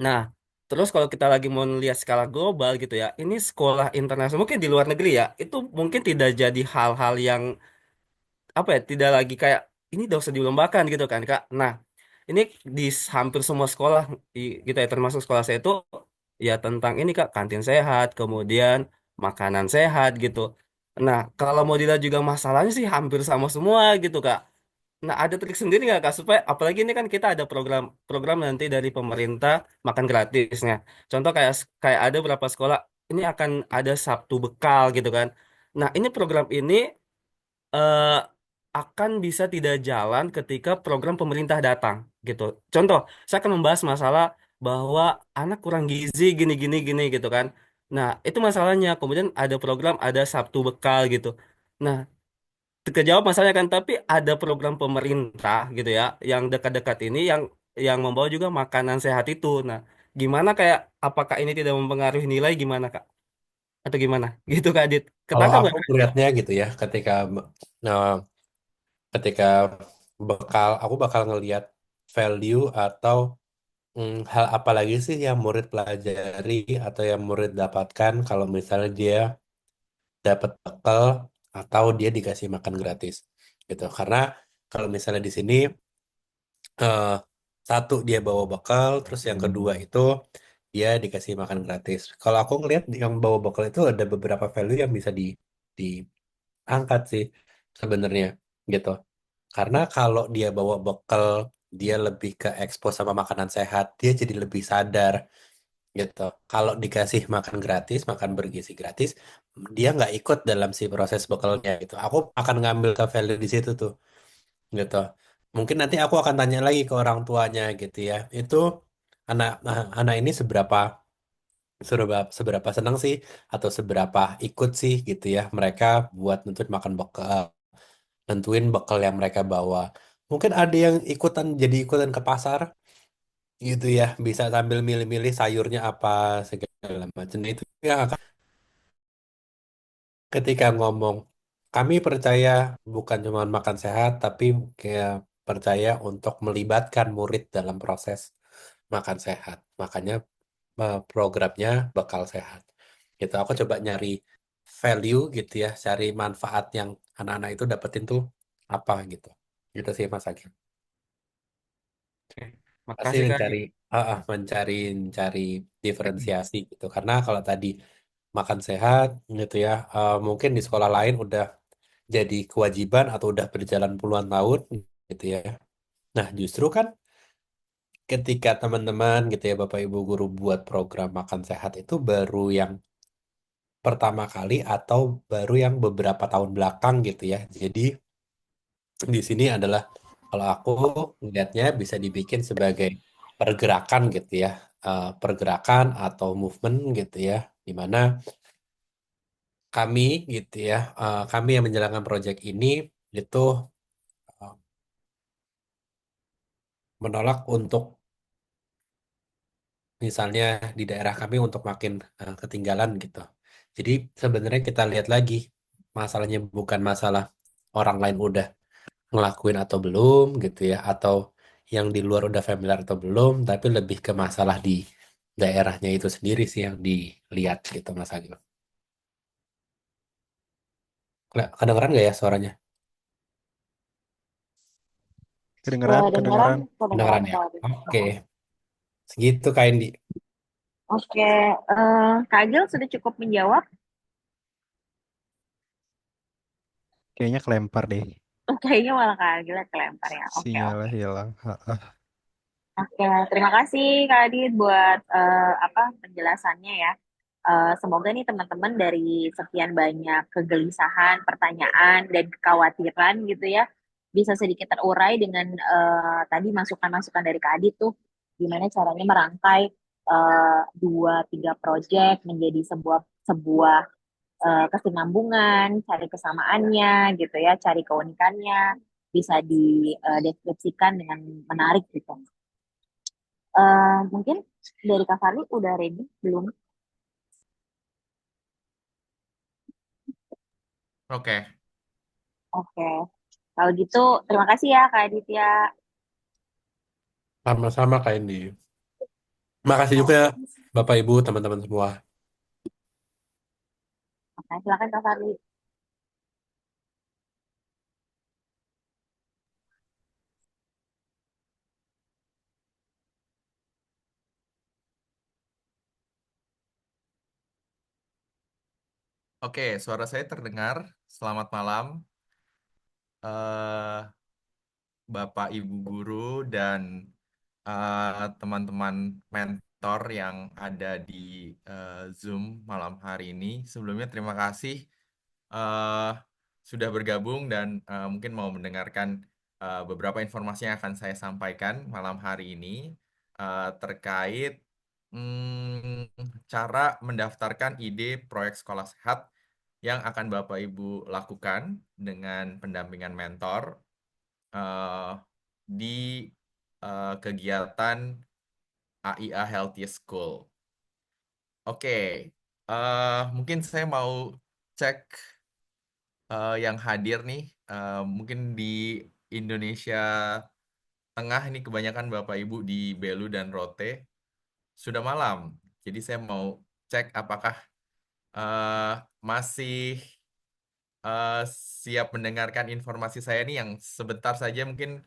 Nah, terus kalau kita lagi mau lihat skala global gitu ya, ini sekolah internasional mungkin di luar negeri ya, itu mungkin tidak jadi hal-hal yang apa ya, tidak lagi kayak ini udah usah dilombakan gitu kan, Kak. Nah, ini di hampir semua sekolah gitu ya, termasuk sekolah saya itu ya tentang ini Kak, kantin sehat, kemudian makanan sehat gitu. Nah, kalau mau dilihat juga masalahnya sih hampir sama semua gitu, Kak. Nah, ada trik sendiri nggak Kak supaya apalagi ini kan kita ada program nanti dari pemerintah makan gratisnya. Contoh kayak kayak ada beberapa sekolah ini akan ada Sabtu bekal gitu kan. Nah, ini program ini eh, akan bisa tidak jalan ketika program pemerintah datang gitu. Contoh, saya akan membahas masalah bahwa anak kurang gizi gini gini gini gitu kan. Nah, itu masalahnya. Kemudian ada program ada Sabtu bekal gitu. Nah, terjawab masalahnya kan, tapi ada program pemerintah gitu ya, yang dekat-dekat ini yang membawa juga makanan sehat itu. Nah, gimana kayak apakah ini tidak mempengaruhi nilai gimana Kak? Atau gimana? Gitu Kak Adit. Kalau Ketangkap aku nggak? melihatnya gitu ya, nah, ketika aku bakal ngelihat value atau hal apa lagi sih yang murid pelajari atau yang murid dapatkan kalau misalnya dia dapat bekal atau dia dikasih makan gratis gitu. Karena kalau misalnya di sini eh, satu dia bawa bekal, terus yang kedua itu dia dikasih makan gratis. Kalau aku ngelihat yang bawa bekal itu ada beberapa value yang bisa diangkat sih sebenarnya gitu. Karena kalau dia bawa bekal, dia lebih ke expose sama makanan sehat, dia jadi lebih sadar gitu. Kalau dikasih makan gratis, makan bergizi gratis, dia nggak ikut dalam si proses bekalnya gitu. Aku akan ngambil ke value di situ tuh gitu. Mungkin nanti aku akan tanya lagi ke orang tuanya gitu ya. Itu anak ini seberapa seberapa seberapa senang sih atau seberapa ikut sih gitu ya mereka buat nentuin bekal yang mereka bawa. Mungkin ada yang ikutan ke pasar gitu ya, bisa sambil milih-milih sayurnya apa segala macam. Nah, itu yang akan ketika ngomong kami percaya bukan cuma makan sehat tapi kayak percaya untuk melibatkan murid dalam proses makan sehat. Makanya programnya bakal sehat. Gitu. Aku coba nyari value gitu ya, cari manfaat yang anak-anak itu dapetin tuh apa gitu. Gitu sih Mas Agil. Oke. Pasti Makasih Kak mencari Adit. mencari diferensiasi gitu. Karena kalau tadi makan sehat gitu ya, mungkin di sekolah lain udah jadi kewajiban atau udah berjalan puluhan tahun gitu ya. Nah, justru kan ketika teman-teman gitu ya Bapak Ibu guru buat program makan sehat itu baru yang pertama kali atau baru yang beberapa tahun belakang gitu ya. Jadi di sini adalah kalau aku melihatnya bisa dibikin sebagai pergerakan gitu ya. Pergerakan atau movement gitu ya, di mana kami gitu ya, kami yang menjalankan proyek ini itu eh, menolak untuk misalnya di daerah kami untuk makin ketinggalan gitu. Jadi sebenarnya kita lihat lagi masalahnya bukan masalah orang lain udah ngelakuin atau belum gitu ya, atau yang di luar udah familiar atau belum, tapi lebih ke masalah di daerahnya itu sendiri sih yang dilihat gitu Mas Agil. Kedengeran nggak ya suaranya? Kedengeran, Kedengeran, kedengeran. kedengeran Kedengeran ya? tadi. Oke, segitu Kak Indi. Oke, Kak Agil sudah cukup menjawab. Kayaknya kelempar deh. Oh, kayaknya malah Kak Agil yang kelempar ya. Oke, Sinyalnya oke. hilang. Ha-ah. Oke, terima kasih Kak Adit buat penjelasannya ya. Semoga nih teman-teman dari sekian banyak kegelisahan, pertanyaan, dan kekhawatiran gitu ya, bisa sedikit terurai dengan tadi masukan-masukan dari Kak Adit tuh, gimana caranya merangkai dua tiga proyek menjadi sebuah sebuah kesinambungan, cari kesamaannya gitu ya, cari keunikannya, bisa dideskripsikan dengan menarik gitu. Mungkin dari Kak Farli udah ready belum? Oke. Oke. Kalau gitu terima kasih ya Kak Aditya. Sama-sama Kak Indi. Makasih juga ya Bapak Ibu, teman-teman semua. Oke, silakan Kak Farli. Oke, suara saya terdengar. Selamat malam, eh, Bapak Ibu guru dan teman-teman mentor yang ada di Zoom malam hari ini. Sebelumnya terima kasih eh, sudah bergabung dan mungkin mau mendengarkan beberapa informasi yang akan saya sampaikan malam hari ini terkait cara mendaftarkan ide proyek sekolah sehat yang akan Bapak Ibu lakukan dengan pendampingan mentor eh, di kegiatan AIA Healthy School. Oke, mungkin saya mau cek yang hadir nih. Mungkin di Indonesia Tengah ini kebanyakan Bapak Ibu di Belu dan Rote sudah malam. Jadi saya mau cek apakah eh, masih eh, siap mendengarkan informasi saya nih yang sebentar saja mungkin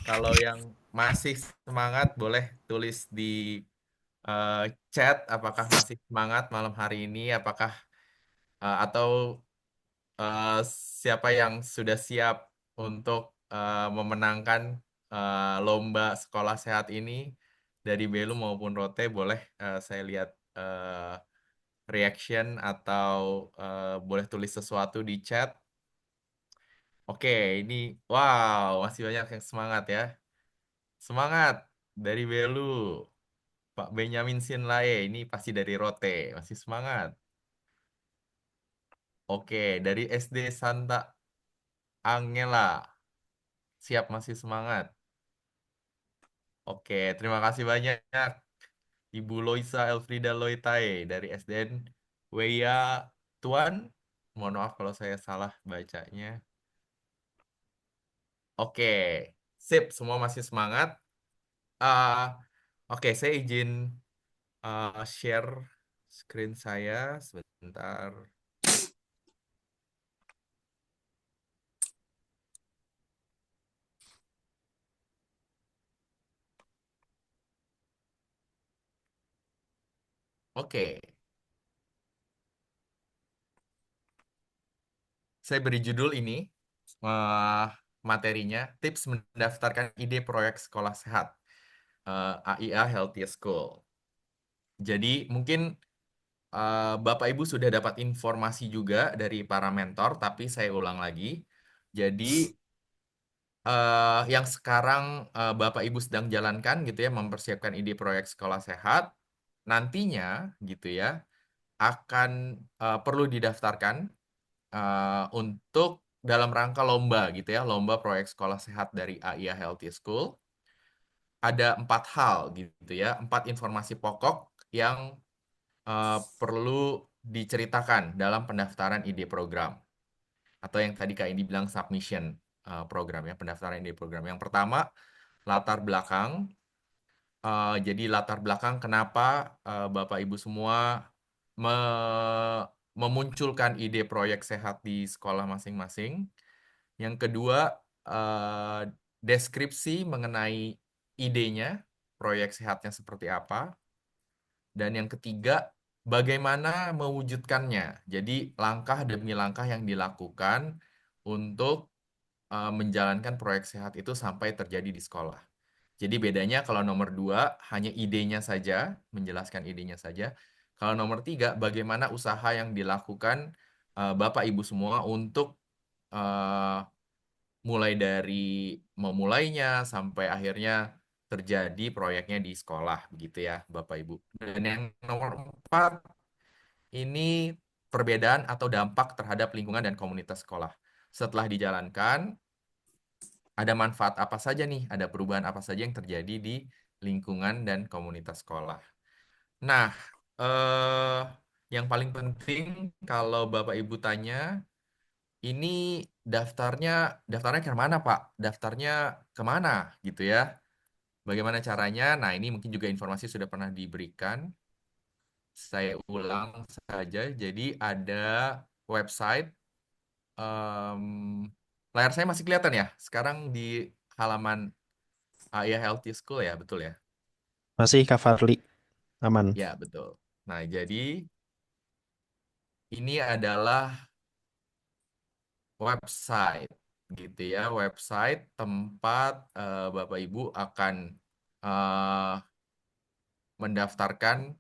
kalau yang masih semangat boleh tulis di eh, chat apakah masih semangat malam hari ini apakah atau eh, siapa yang sudah siap untuk memenangkan lomba sekolah sehat ini dari Belu maupun Rote boleh saya lihat reaction atau boleh tulis sesuatu di chat. Oke, ini wow, masih banyak yang semangat ya. Semangat dari Belu, Pak Benyamin Sinlae, ini pasti dari Rote, masih semangat. Oke, dari SD Santa Angela, siap masih semangat. Oke, terima kasih banyak Ibu Loisa Elfrida Loitae dari SDN Weya Tuan. Mohon maaf kalau saya salah bacanya. Oke, sip, semua masih semangat. Ah, oke, saya izin share screen saya sebentar. Oke, saya beri judul ini eh, materinya tips mendaftarkan ide proyek sekolah sehat AIA Healthy School. Jadi mungkin Bapak Ibu sudah dapat informasi juga dari para mentor, tapi saya ulang lagi. Jadi yang sekarang Bapak Ibu sedang jalankan gitu ya, mempersiapkan ide proyek sekolah sehat, nantinya gitu ya akan perlu didaftarkan untuk dalam rangka lomba gitu ya, lomba proyek sekolah sehat dari AIA Healthy School. Ada 4 hal gitu ya, 4 informasi pokok yang perlu diceritakan dalam pendaftaran ide program. Atau yang tadi Kak Indi bilang submission program ya, pendaftaran ide program. Yang pertama, latar belakang. Jadi latar belakang kenapa Bapak Ibu semua memunculkan ide proyek sehat di sekolah masing-masing. Yang kedua, eh, deskripsi mengenai idenya, proyek sehatnya seperti apa. Dan yang ketiga, bagaimana mewujudkannya. Jadi langkah demi langkah yang dilakukan untuk menjalankan proyek sehat itu sampai terjadi di sekolah. Jadi bedanya kalau nomor 2 hanya idenya saja, menjelaskan idenya saja. Kalau nomor 3, bagaimana usaha yang dilakukan Bapak Ibu semua untuk eh, mulai dari memulainya sampai akhirnya terjadi proyeknya di sekolah, begitu ya Bapak Ibu. Dan yang nomor 4, ini perbedaan atau dampak terhadap lingkungan dan komunitas sekolah. Setelah dijalankan, ada manfaat apa saja nih, ada perubahan apa saja yang terjadi di lingkungan dan komunitas sekolah. Nah, eh, yang paling penting kalau Bapak Ibu tanya, ini daftarnya ke mana, Pak? Daftarnya kemana gitu ya? Bagaimana caranya? Nah, ini mungkin juga informasi sudah pernah diberikan. Saya ulang saja. Jadi ada website. em, Layar saya masih kelihatan ya? Sekarang di halaman AIA Healthy School ya, betul ya? Masih Kak Farli, aman. Ya, betul. Nah, jadi ini adalah website gitu ya, website tempat Bapak Ibu akan eh, mendaftarkan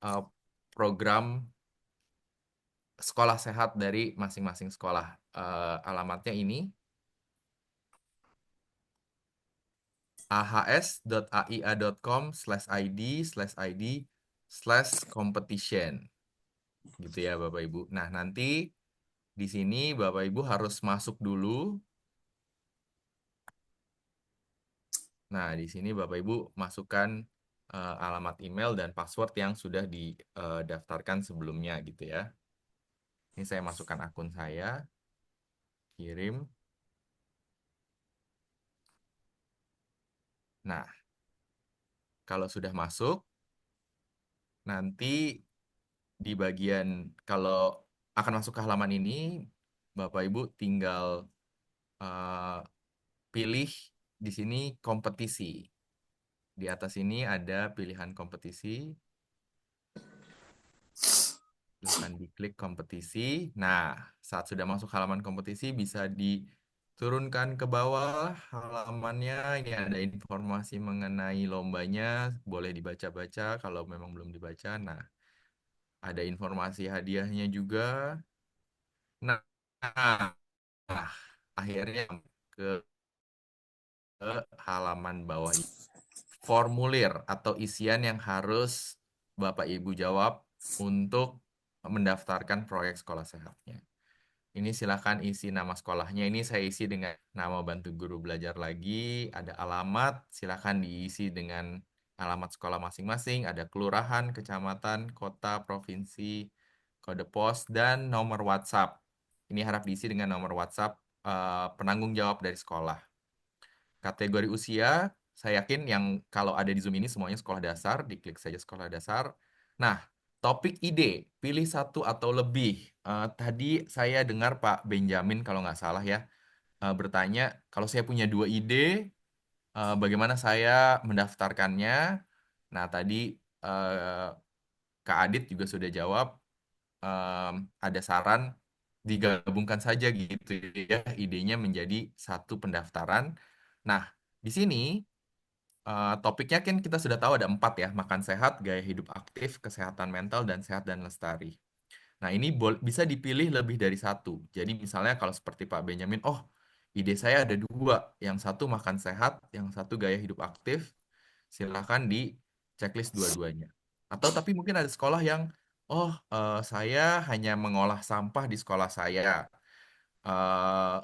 eh, program sekolah sehat dari masing-masing sekolah. Alamatnya ini ahs.aia.com/id/id/competition gitu ya Bapak Ibu. Nah, nanti di sini Bapak Ibu harus masuk dulu. Nah, di sini Bapak Ibu masukkan alamat email dan password yang sudah didaftarkan sebelumnya gitu ya. Ini saya masukkan akun saya, kirim. Nah, kalau sudah masuk, nanti di bagian kalau akan masuk ke halaman ini, Bapak Ibu tinggal eh, pilih di sini kompetisi. Di atas ini ada pilihan kompetisi. Silahkan diklik kompetisi. Nah, saat sudah masuk halaman kompetisi bisa diturunkan ke bawah halamannya. Ini ada informasi mengenai lombanya, boleh dibaca-baca kalau memang belum dibaca. Nah, ada informasi hadiahnya juga. Nah, nah, akhirnya ke halaman bawah ini. Formulir atau isian yang harus Bapak Ibu jawab untuk mendaftarkan proyek sekolah sehatnya. Ini silakan isi nama sekolahnya. Ini saya isi dengan nama bantu guru belajar lagi. Ada alamat, silakan diisi dengan alamat sekolah masing-masing. Ada kelurahan, kecamatan, kota, provinsi, kode pos, dan nomor WhatsApp. Ini harap diisi dengan nomor WhatsApp penanggung jawab dari sekolah. Kategori usia, saya yakin yang kalau ada di Zoom ini semuanya sekolah dasar, diklik saja sekolah dasar. Nah, topik ide, pilih satu atau lebih. Tadi saya dengar Pak Benjamin kalau nggak salah ya, bertanya, kalau saya punya 2 ide, bagaimana saya mendaftarkannya? Nah, tadi eh, Kak Adit juga sudah jawab, ada saran digabungkan saja gitu ya, idenya menjadi satu pendaftaran. Nah, di sini topiknya kan kita sudah tahu ada 4 ya, makan sehat, gaya hidup aktif, kesehatan mental, dan sehat dan lestari. Nah, ini bisa dipilih lebih dari satu. Jadi misalnya kalau seperti Pak Benjamin, oh ide saya ada 2, yang satu makan sehat, yang satu gaya hidup aktif, silahkan di checklist dua-duanya. Atau tapi mungkin ada sekolah yang, oh saya hanya mengolah sampah di sekolah saya.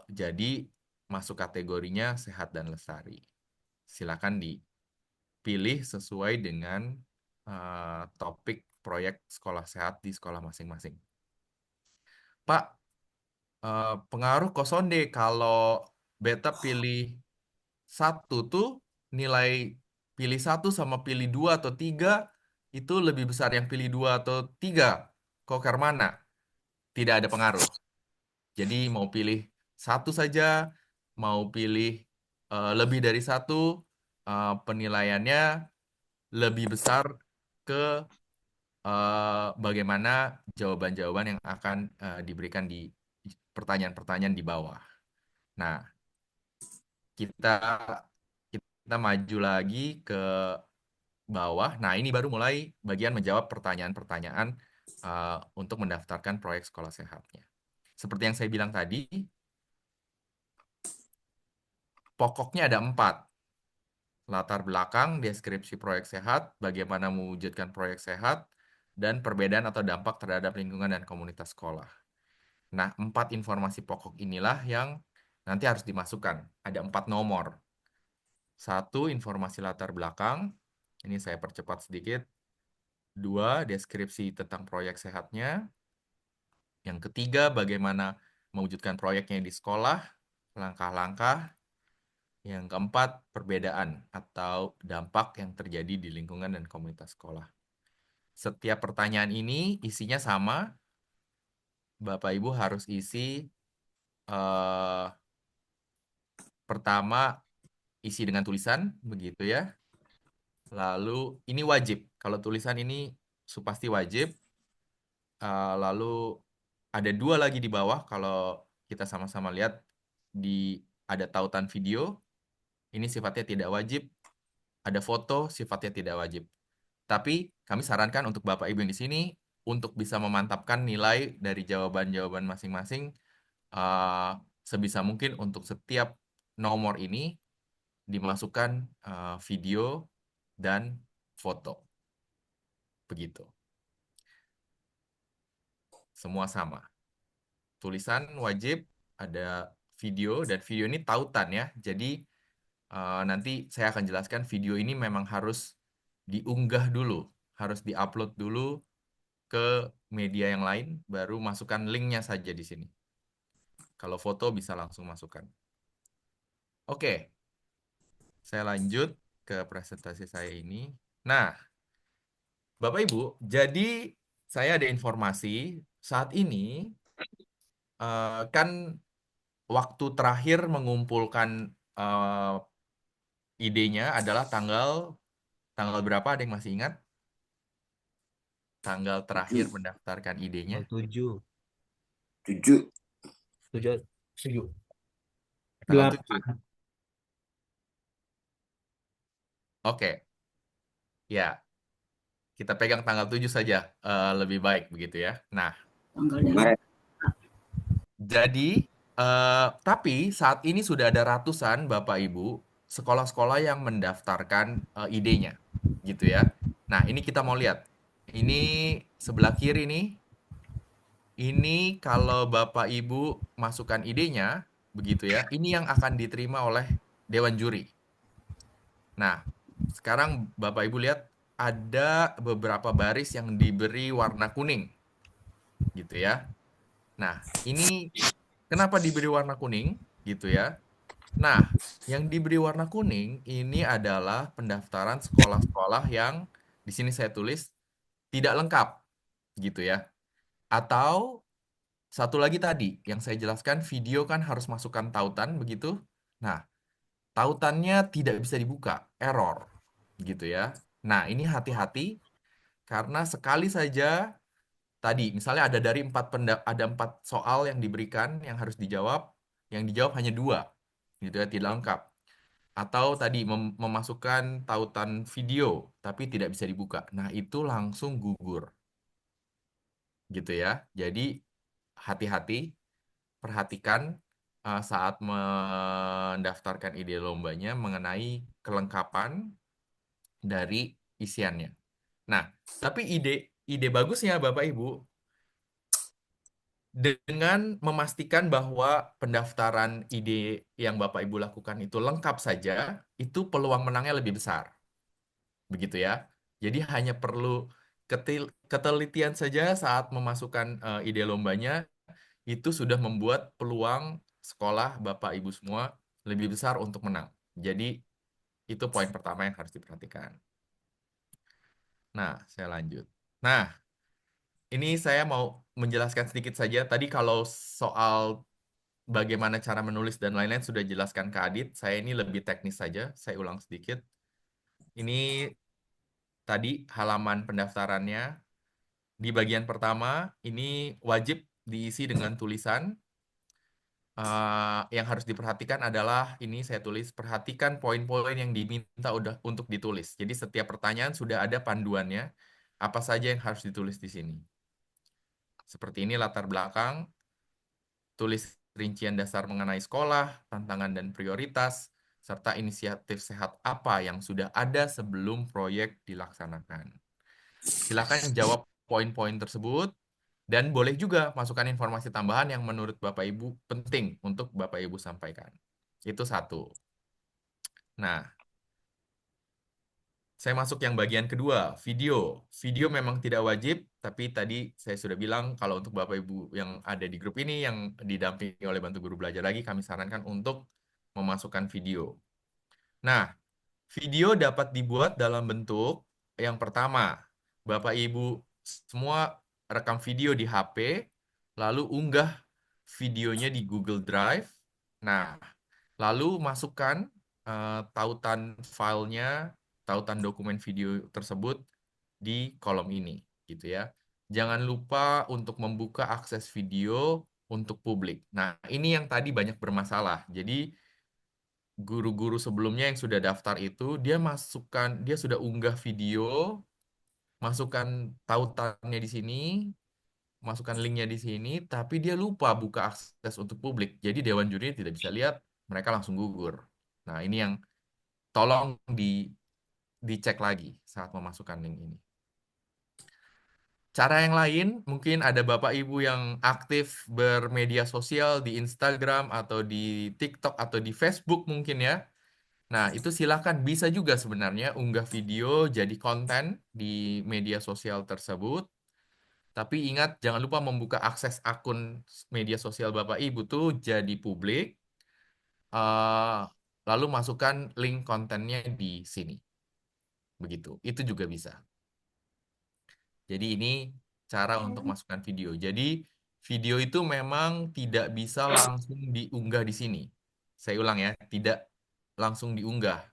Jadi masuk kategorinya sehat dan lestari. Silakan dipilih sesuai dengan topik proyek sekolah sehat di sekolah masing-masing. Pak, pengaruh kosonde kalau beta pilih satu tuh nilai pilih satu sama pilih dua atau tiga itu lebih besar yang pilih dua atau tiga. Kok karena mana? Tidak ada pengaruh. Jadi mau pilih satu saja, mau pilih lebih dari satu, penilaiannya lebih besar ke bagaimana jawaban-jawaban yang akan diberikan di pertanyaan-pertanyaan di bawah. Nah, kita kita maju lagi ke bawah. Nah, ini baru mulai bagian menjawab pertanyaan-pertanyaan untuk mendaftarkan proyek sekolah sehatnya. Seperti yang saya bilang tadi, pokoknya ada 4. Latar belakang, deskripsi proyek sehat, bagaimana mewujudkan proyek sehat, dan perbedaan atau dampak terhadap lingkungan dan komunitas sekolah. Nah, 4 informasi pokok inilah yang nanti harus dimasukkan. Ada 4 nomor. 1, informasi latar belakang. Ini saya percepat sedikit. 2, deskripsi tentang proyek sehatnya. Yang ketiga, bagaimana mewujudkan proyeknya di sekolah, langkah-langkah. Yang keempat, perbedaan atau dampak yang terjadi di lingkungan dan komunitas sekolah. Setiap pertanyaan ini isinya sama. Bapak Ibu harus isi pertama isi dengan tulisan, begitu ya. Lalu ini wajib. Kalau tulisan ini pasti wajib. Lalu ada 2 lagi di bawah. Kalau kita sama-sama lihat ada tautan video. Ini sifatnya tidak wajib. Ada foto, sifatnya tidak wajib. Tapi kami sarankan untuk Bapak Ibu yang di sini untuk bisa memantapkan nilai dari jawaban-jawaban masing-masing sebisa mungkin untuk setiap nomor ini dimasukkan video dan foto. Begitu. Semua sama. Tulisan wajib, ada video, dan video ini tautan ya. Jadi nanti saya akan jelaskan video ini memang harus diunggah dulu, harus diupload dulu ke media yang lain, baru masukkan linknya saja di sini. Kalau foto bisa langsung masukkan. Oke, saya lanjut ke presentasi saya ini. Nah, Bapak Ibu, jadi saya ada informasi saat ini kan waktu terakhir mengumpulkan idenya adalah tanggal berapa? Ada yang masih ingat? Tanggal terakhir mendaftarkan idenya? 7. 7. 7. 7. Tanggal 7. 8. Oke. Ya, kita pegang tanggal 7 saja lebih baik begitu ya. Nah, jadi tapi saat ini sudah ada ratusan Bapak Ibu sekolah-sekolah yang mendaftarkan idenya gitu ya. Nah, ini kita mau lihat. Ini sebelah kiri nih. Ini kalau Bapak Ibu masukkan idenya begitu ya. Ini yang akan diterima oleh Dewan Juri. Nah, sekarang Bapak Ibu lihat ada beberapa baris yang diberi warna kuning. Gitu ya. Nah, ini kenapa diberi warna kuning? Gitu ya. Nah, yang diberi warna kuning ini adalah pendaftaran sekolah-sekolah yang di sini saya tulis tidak lengkap. Gitu ya. Atau satu lagi tadi yang saya jelaskan, video kan harus masukkan tautan begitu. Nah, tautannya tidak bisa dibuka, error. Gitu ya. Nah, ini hati-hati karena sekali saja tadi misalnya ada 4 soal yang diberikan yang harus dijawab, yang dijawab hanya 2. Gitu ya, tidak lengkap. Atau tadi memasukkan tautan video tapi tidak bisa dibuka. Nah, itu langsung gugur. Gitu ya. Jadi hati-hati, perhatikan saat mendaftarkan ide lombanya mengenai kelengkapan dari isiannya. Nah, tapi ide bagusnya Bapak Ibu dengan memastikan bahwa pendaftaran ide yang Bapak Ibu lakukan itu lengkap saja, itu peluang menangnya lebih besar. Begitu ya. Jadi hanya perlu ketelitian saja saat memasukkan ide lombanya, itu sudah membuat peluang sekolah Bapak Ibu semua lebih besar untuk menang. Jadi itu poin pertama yang harus diperhatikan. Nah, saya lanjut. Nah, ini saya mau menjelaskan sedikit saja. Tadi kalau soal bagaimana cara menulis dan lain-lain sudah jelaskan Kak Adit. Saya ini lebih teknis saja. Saya ulang sedikit. Ini tadi halaman pendaftarannya. Di bagian pertama, ini wajib diisi dengan tulisan. Yang harus diperhatikan adalah, ini saya tulis, perhatikan poin-poin yang diminta untuk ditulis. Jadi setiap pertanyaan sudah ada panduannya, apa saja yang harus ditulis di sini. Seperti ini latar belakang, tulis rincian dasar mengenai sekolah, tantangan dan prioritas, serta inisiatif sehat apa yang sudah ada sebelum proyek dilaksanakan. Silakan jawab poin-poin tersebut, dan boleh juga masukkan informasi tambahan yang menurut Bapak Ibu penting untuk Bapak Ibu sampaikan. Itu satu. Nah, saya masuk yang bagian kedua, video. Video memang tidak wajib, tapi tadi saya sudah bilang kalau untuk Bapak Ibu yang ada di grup ini, yang didampingi oleh Bantu Guru Belajar lagi, kami sarankan untuk memasukkan video. Nah, video dapat dibuat dalam bentuk yang pertama, Bapak Ibu semua rekam video di HP, lalu unggah videonya di Google Drive. Nah, lalu masukkan tautan filenya, tautan dokumen video tersebut di kolom ini, gitu ya. Jangan lupa untuk membuka akses video untuk publik. Nah, ini yang tadi banyak bermasalah. Jadi, guru-guru sebelumnya yang sudah daftar itu, dia sudah unggah video, masukkan tautannya di sini, masukkan linknya di sini, tapi dia lupa buka akses untuk publik. Jadi Dewan Juri tidak bisa lihat, mereka langsung gugur. Nah, ini yang tolong dicek lagi saat memasukkan link ini. Cara yang lain, mungkin ada Bapak Ibu yang aktif bermedia sosial di Instagram atau di TikTok atau di Facebook mungkin ya. Nah, itu silakan bisa juga sebenarnya unggah video jadi konten di media sosial tersebut. Tapi ingat, jangan lupa membuka akses akun media sosial Bapak Ibu tuh jadi publik. Lalu masukkan link kontennya di sini. Begitu, itu juga bisa. Jadi ini cara untuk masukkan video. Jadi video itu memang tidak bisa langsung diunggah di sini. Saya ulang ya, tidak langsung diunggah.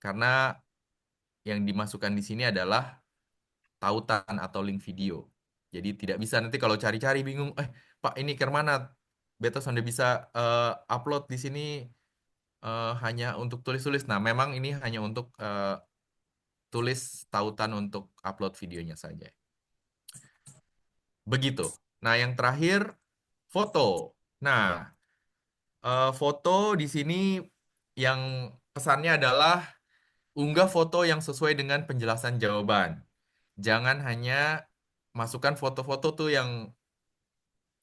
Karena yang dimasukkan di sini adalah tautan atau link video. Jadi tidak bisa nanti kalau cari-cari bingung, Pak ini ke mana? Beta sudah bisa upload di sini hanya untuk tulis-tulis. Nah, memang ini hanya untuk tulis tautan untuk upload videonya saja. Begitu. Nah, yang terakhir, foto. Nah, foto di sini yang pesannya adalah unggah foto yang sesuai dengan penjelasan jawaban. Jangan hanya masukkan foto-foto tuh yang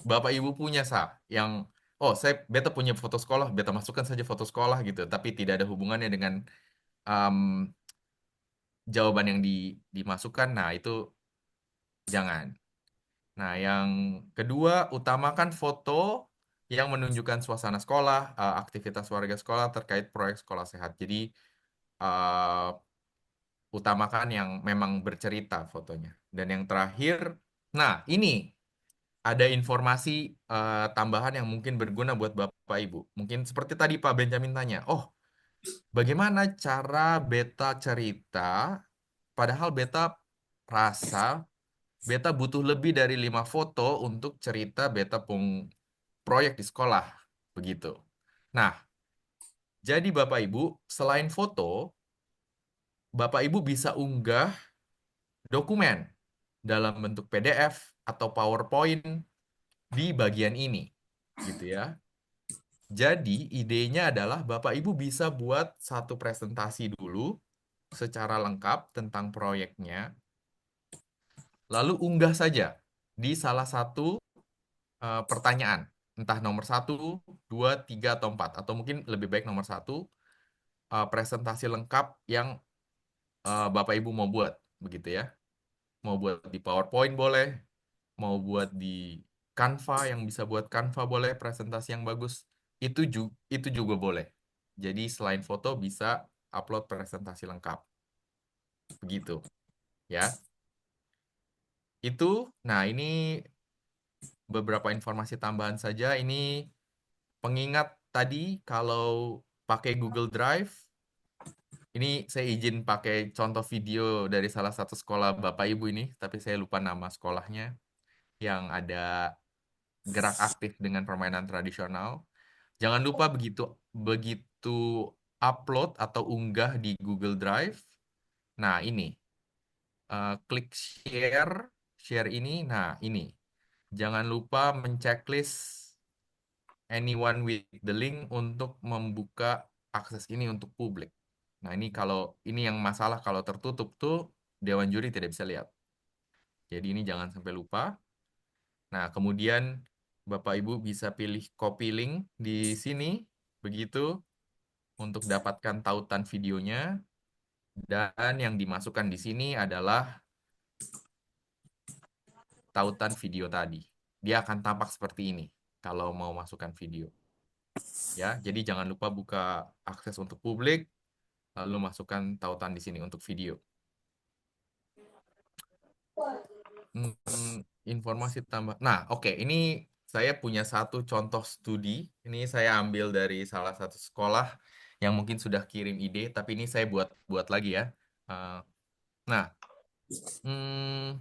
Bapak Ibu punya, yang beta punya foto sekolah, beta masukkan saja foto sekolah gitu, tapi tidak ada hubungannya dengan jawaban yang dimasukkan. Nah, itu jangan. Nah, yang kedua, utamakan foto yang menunjukkan suasana sekolah, aktivitas warga sekolah terkait proyek sekolah sehat. Jadi, utamakan yang memang bercerita fotonya. Dan yang terakhir, nah ini ada informasi tambahan yang mungkin berguna buat Bapak Ibu. Mungkin seperti tadi Pak Benjamin tanya, bagaimana cara beta cerita, padahal beta rasa beta butuh lebih dari 5 foto untuk cerita beta proyek di sekolah. Begitu. Nah, jadi Bapak Ibu, selain foto, Bapak Ibu bisa unggah dokumen dalam bentuk PDF atau PowerPoint di bagian ini, gitu ya. Jadi idenya adalah Bapak Ibu bisa buat satu presentasi dulu secara lengkap tentang proyeknya, lalu unggah saja di salah satu pertanyaan, entah nomor 1, 2, 3, atau 4, atau mungkin lebih baik nomor 1, presentasi lengkap yang Bapak Ibu mau buat, begitu ya. Mau buat di PowerPoint boleh, mau buat di Canva, yang bisa buat Canva boleh, presentasi yang bagus, itu juga boleh. Jadi selain foto bisa upload presentasi lengkap. Begitu ya. Nah ini beberapa informasi tambahan saja. Ini pengingat tadi kalau pakai Google Drive, ini saya izin pakai contoh video dari salah satu sekolah Bapak Ibu ini, tapi saya lupa nama sekolahnya, yang ada gerak aktif dengan permainan tradisional. Jangan lupa begitu begitu upload atau unggah di Google Drive. Nah, ini klik share ini. Nah, ini. Jangan lupa menceklis anyone with the link untuk membuka akses ini untuk publik. Nah, ini yang masalah kalau tertutup tuh Dewan Juri tidak bisa lihat. Jadi ini jangan sampai lupa. Nah, kemudian Bapak Ibu bisa pilih copy link di sini begitu untuk dapatkan tautan videonya, dan yang dimasukkan di sini adalah tautan video tadi. Dia akan tampak seperti ini kalau mau masukkan video. Ya, jadi jangan lupa buka akses untuk publik, lalu masukkan tautan di sini untuk video. Informasi tambah. Nah, oke, ini saya punya satu contoh studi. Ini saya ambil dari salah satu sekolah yang mungkin sudah kirim ide, tapi ini saya buat lagi ya. Nah, hmm,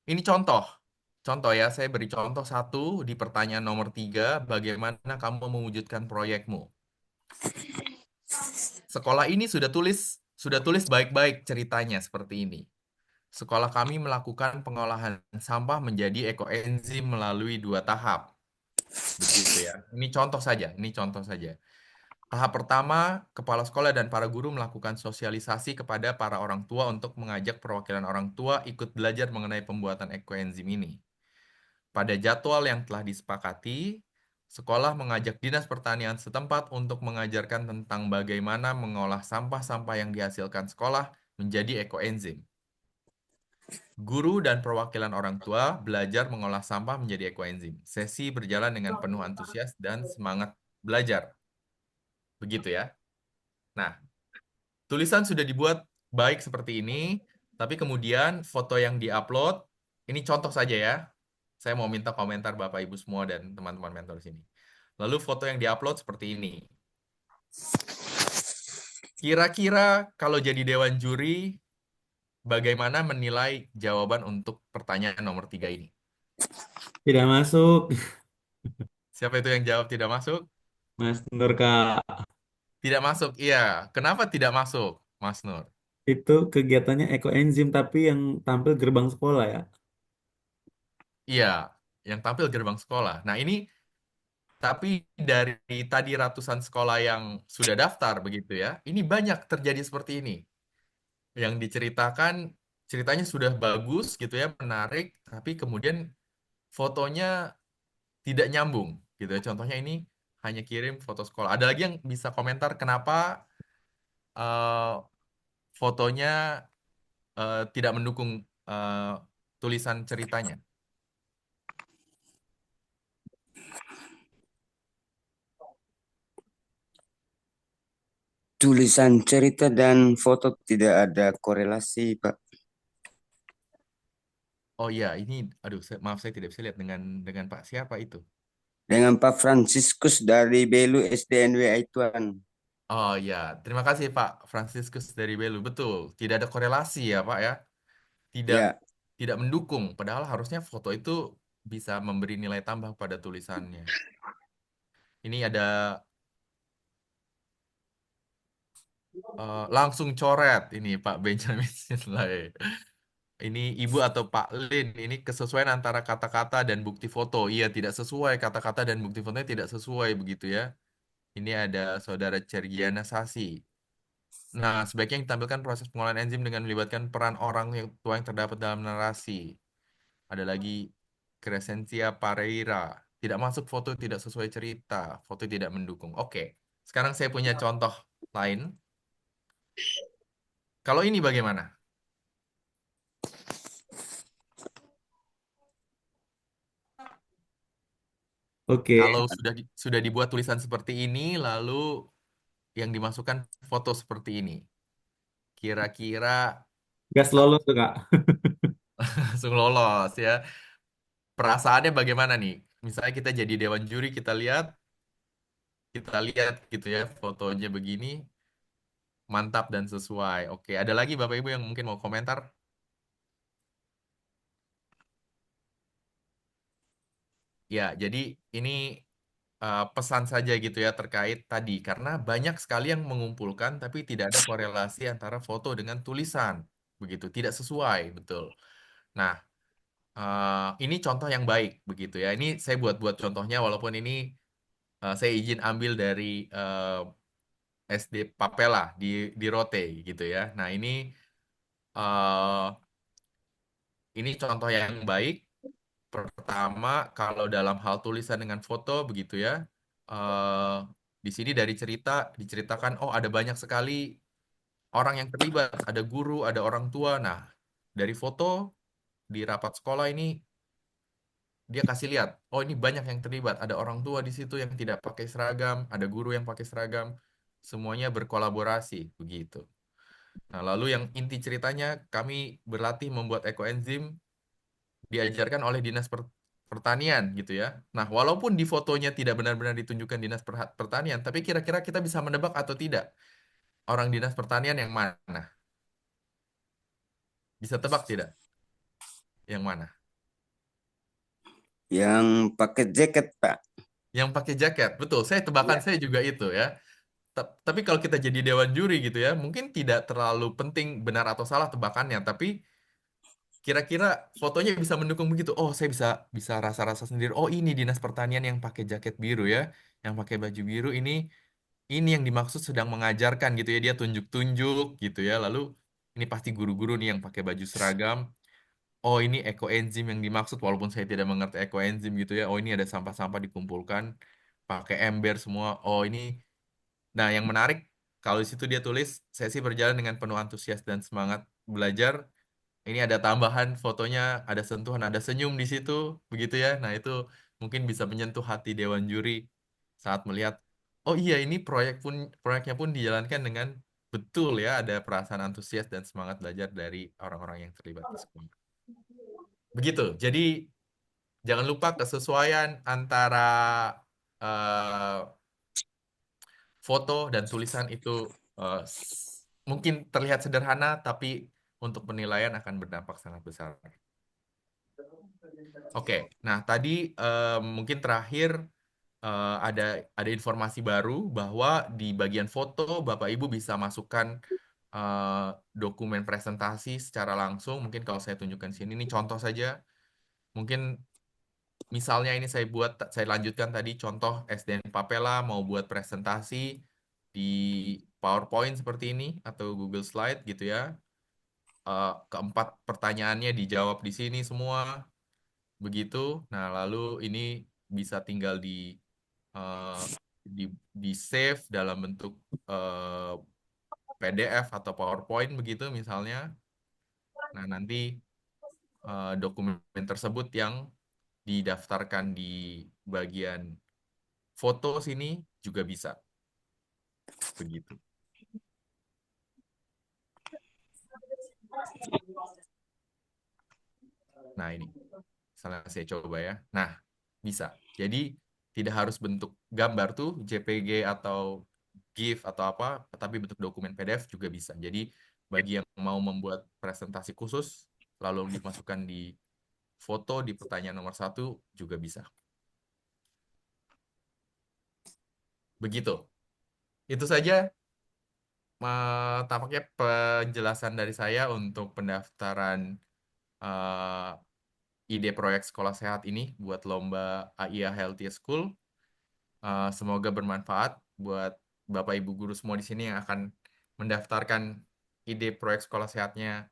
ini contoh. Contoh ya, saya beri contoh satu di pertanyaan nomor 3, bagaimana kamu mewujudkan proyekmu. Sekolah ini sudah tulis baik-baik ceritanya seperti ini. Sekolah kami melakukan pengolahan sampah menjadi ekoenzim melalui 2 tahap. Begitu ya. Ini contoh saja, ini contoh saja. Tahap pertama, kepala sekolah dan para guru melakukan sosialisasi kepada para orang tua untuk mengajak perwakilan orang tua ikut belajar mengenai pembuatan ekoenzim ini. Pada jadwal yang telah disepakati, sekolah mengajak Dinas Pertanian setempat untuk mengajarkan tentang bagaimana mengolah sampah-sampah yang dihasilkan sekolah menjadi ekoenzim. Guru dan perwakilan orang tua belajar mengolah sampah menjadi ekoenzim. Sesi berjalan dengan penuh antusias dan semangat belajar. Begitu ya. Nah, tulisan sudah dibuat baik seperti ini, tapi kemudian foto yang diupload, ini contoh saja ya. Saya mau minta komentar Bapak Ibu semua dan teman-teman mentor sini. Lalu foto yang diupload seperti ini. Kira-kira kalau jadi Dewan Juri, bagaimana menilai jawaban untuk pertanyaan nomor 3 ini? Tidak masuk, Siapa itu yang jawab tidak masuk? Mas Nur Kak. Tidak masuk, iya. Kenapa tidak masuk, Mas Nur? Itu kegiatannya ekoenzim tapi yang tampil gerbang sekolah ya. Iya, yang tampil gerbang sekolah. Nah, ini tapi dari tadi ratusan sekolah yang sudah daftar begitu ya, ini banyak terjadi seperti ini. Yang diceritakan, ceritanya sudah bagus gitu ya, menarik, tapi kemudian fotonya tidak nyambung gitu ya. Contohnya ini hanya kirim foto sekolah. Ada lagi yang bisa komentar kenapa eh, fotonya tidak mendukung tulisan ceritanya. Tulisan cerita dan foto tidak ada korelasi, Pak. Oh iya, ini, aduh, maaf saya tidak bisa lihat dengan Pak siapa itu. Dengan Pak Franciscus dari Belu SDNW Aituan. Oh ya, terima kasih Pak Franciscus dari Belu. Betul, tidak ada korelasi ya Pak ya. Tidak Ya, tidak mendukung. Padahal harusnya foto itu bisa memberi nilai tambah pada tulisannya. Ini ada langsung coret ini Pak Benjamin Sinlay. Ini Ibu atau Pak Lin, ini kesesuaian antara kata-kata dan bukti foto. Iya, tidak sesuai. Kata-kata dan bukti fotonya tidak sesuai begitu ya. Ini ada Saudara Cergiana Sasi. Nah, sebaiknya ditampilkan proses pengolahan enzim dengan melibatkan peran orang yang tua yang terdapat dalam narasi. Ada lagi Crescentia Pareira. Tidak masuk foto, tidak sesuai cerita. Foto tidak mendukung. Oke, sekarang saya punya contoh lain. Kalau ini bagaimana? Oke, Kalau sudah dibuat tulisan seperti ini, lalu yang dimasukkan foto seperti ini. Kira-kira gas lolos tuh Kak. langsung lolos ya. Perasaannya bagaimana nih? Misalnya kita jadi dewan juri, kita lihat gitu ya, fotonya begini, mantap dan sesuai. Oke, ada lagi Bapak Ibu yang mungkin mau komentar? Ya, jadi ini pesan saja gitu ya terkait tadi, karena banyak sekali yang mengumpulkan tapi tidak ada korelasi antara foto dengan tulisan, begitu, tidak sesuai, betul. Nah, ini contoh yang baik begitu ya. Ini saya buat contohnya walaupun ini saya izin ambil dari SD Papela di Rote gitu ya. Nah, uh, ini contoh yang baik. Pertama, kalau dalam hal tulisan dengan foto begitu ya, eh di sini dari diceritakan, oh ada banyak sekali orang yang terlibat, ada guru, ada orang tua. Nah, dari foto di rapat sekolah ini dia kasih lihat, oh ini banyak yang terlibat, ada orang tua di situ yang tidak pakai seragam, ada guru yang pakai seragam, semuanya berkolaborasi begitu. Nah, lalu yang inti ceritanya kami berlatih membuat ekoenzim diajarkan oleh Pertanian gitu ya. Nah, walaupun di fotonya tidak benar-benar ditunjukkan Pertanian, tapi kira-kira kita bisa menebak atau tidak orang Dinas Pertanian yang mana? Bisa tebak tidak? Yang mana? Yang pakai jaket, Pak. Yang pakai jaket. Betul, tebakan Iya. saya juga itu ya. Tapi kalau kita jadi dewan juri gitu ya, mungkin tidak terlalu penting benar atau salah tebakannya, tapi kira-kira fotonya bisa mendukung begitu. Oh, saya bisa bisa rasa-rasa sendiri. Oh, ini Dinas Pertanian yang pakai jaket biru ya, yang pakai baju biru ini yang dimaksud sedang mengajarkan gitu ya, dia tunjuk-tunjuk gitu ya. Lalu ini pasti guru-guru nih yang pakai baju seragam. Oh, ini ekoenzim yang dimaksud walaupun saya tidak mengerti ekoenzim gitu ya. Oh, ini ada sampah-sampah dikumpulkan pakai ember semua. Oh, ini. Nah, yang menarik kalau di situ dia tulis sesi berjalan dengan penuh antusias dan semangat belajar. Ini ada tambahan fotonya, ada sentuhan, ada senyum di situ, begitu ya. Nah, itu mungkin bisa menyentuh hati dewan juri saat melihat, oh iya ini proyeknya pun dijalankan dengan betul ya, ada perasaan antusias dan semangat belajar dari orang-orang yang terlibat di sekolah. Begitu. Jadi jangan lupa kesesuaian antara eh, foto dan tulisan itu mungkin terlihat sederhana, tapi untuk penilaian akan berdampak sangat besar. Oke, nah tadi mungkin terakhir ada informasi baru bahwa di bagian foto Bapak Ibu bisa masukkan eh, dokumen presentasi secara langsung. Mungkin kalau saya tunjukkan sini, ini contoh saja. Mungkin misalnya ini saya lanjutkan tadi contoh SDN Papela mau buat presentasi di PowerPoint seperti ini atau Google Slide gitu ya. Keempat pertanyaannya dijawab di sini semua. Begitu. Nah, lalu ini bisa tinggal eh, di di save dalam bentuk PDF atau PowerPoint begitu misalnya. Nah, nanti dokumen tersebut yang didaftarkan di bagian foto sini juga bisa. Begitu. Nah, ini misalnya saya coba ya. Nah, bisa. Jadi tidak harus bentuk gambar tuh JPG atau GIF atau apa, tapi bentuk dokumen PDF juga bisa. Jadi bagi yang mau membuat presentasi khusus, lalu dimasukkan di foto di pertanyaan nomor 1 juga bisa. Begitu. Itu saja tampaknya penjelasan dari saya untuk pendaftaran ide proyek sekolah sehat ini buat lomba AIA Healthy School. Semoga bermanfaat buat Bapak Ibu guru semua di sini yang akan mendaftarkan ide proyek sekolah sehatnya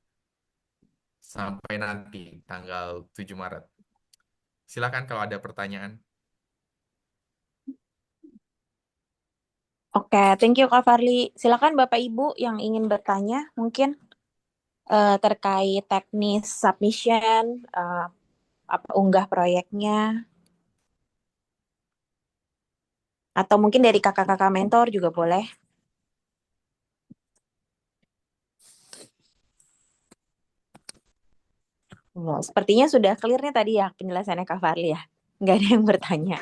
sampai nanti tanggal 7 Maret. Silakan kalau ada pertanyaan. Oke, thank you Kak Farli. Silakan Bapak Ibu yang ingin bertanya mungkin terkait teknis submission, apa unggah proyeknya. Atau mungkin dari kakak-kakak mentor juga boleh. Oh, sepertinya sudah clear nih tadi ya penjelasannya Kak Farli ya. Nggak ada yang bertanya.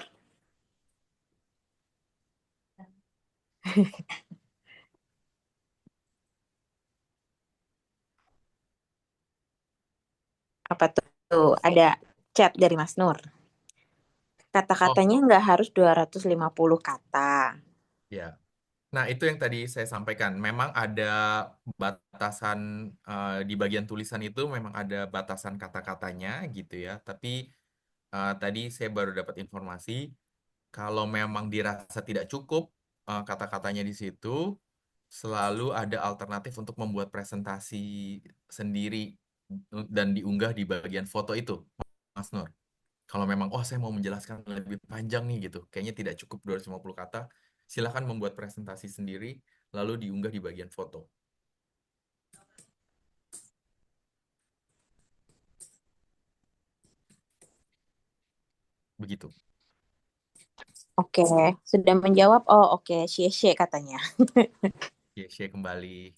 Apa tuh? Tuh, ada chat dari Mas Nur. Oh, Kata-katanya nggak harus 250 kata. ya. Nah, itu yang tadi saya sampaikan. Memang ada batasan di bagian tulisan itu memang ada batasan kata-katanya gitu ya. Tapi tadi saya baru dapat informasi kalau memang dirasa tidak cukup kata-katanya di situ, selalu ada alternatif untuk membuat presentasi sendiri dan diunggah di bagian foto itu, Mas Nur. Kalau memang, oh saya mau menjelaskan lebih panjang nih gitu, kayaknya tidak cukup 250 kata, silahkan membuat presentasi sendiri, lalu diunggah di bagian foto. Begitu. Oke, sudah menjawab. Oh, oke, Shie katanya. Ya, share kembali.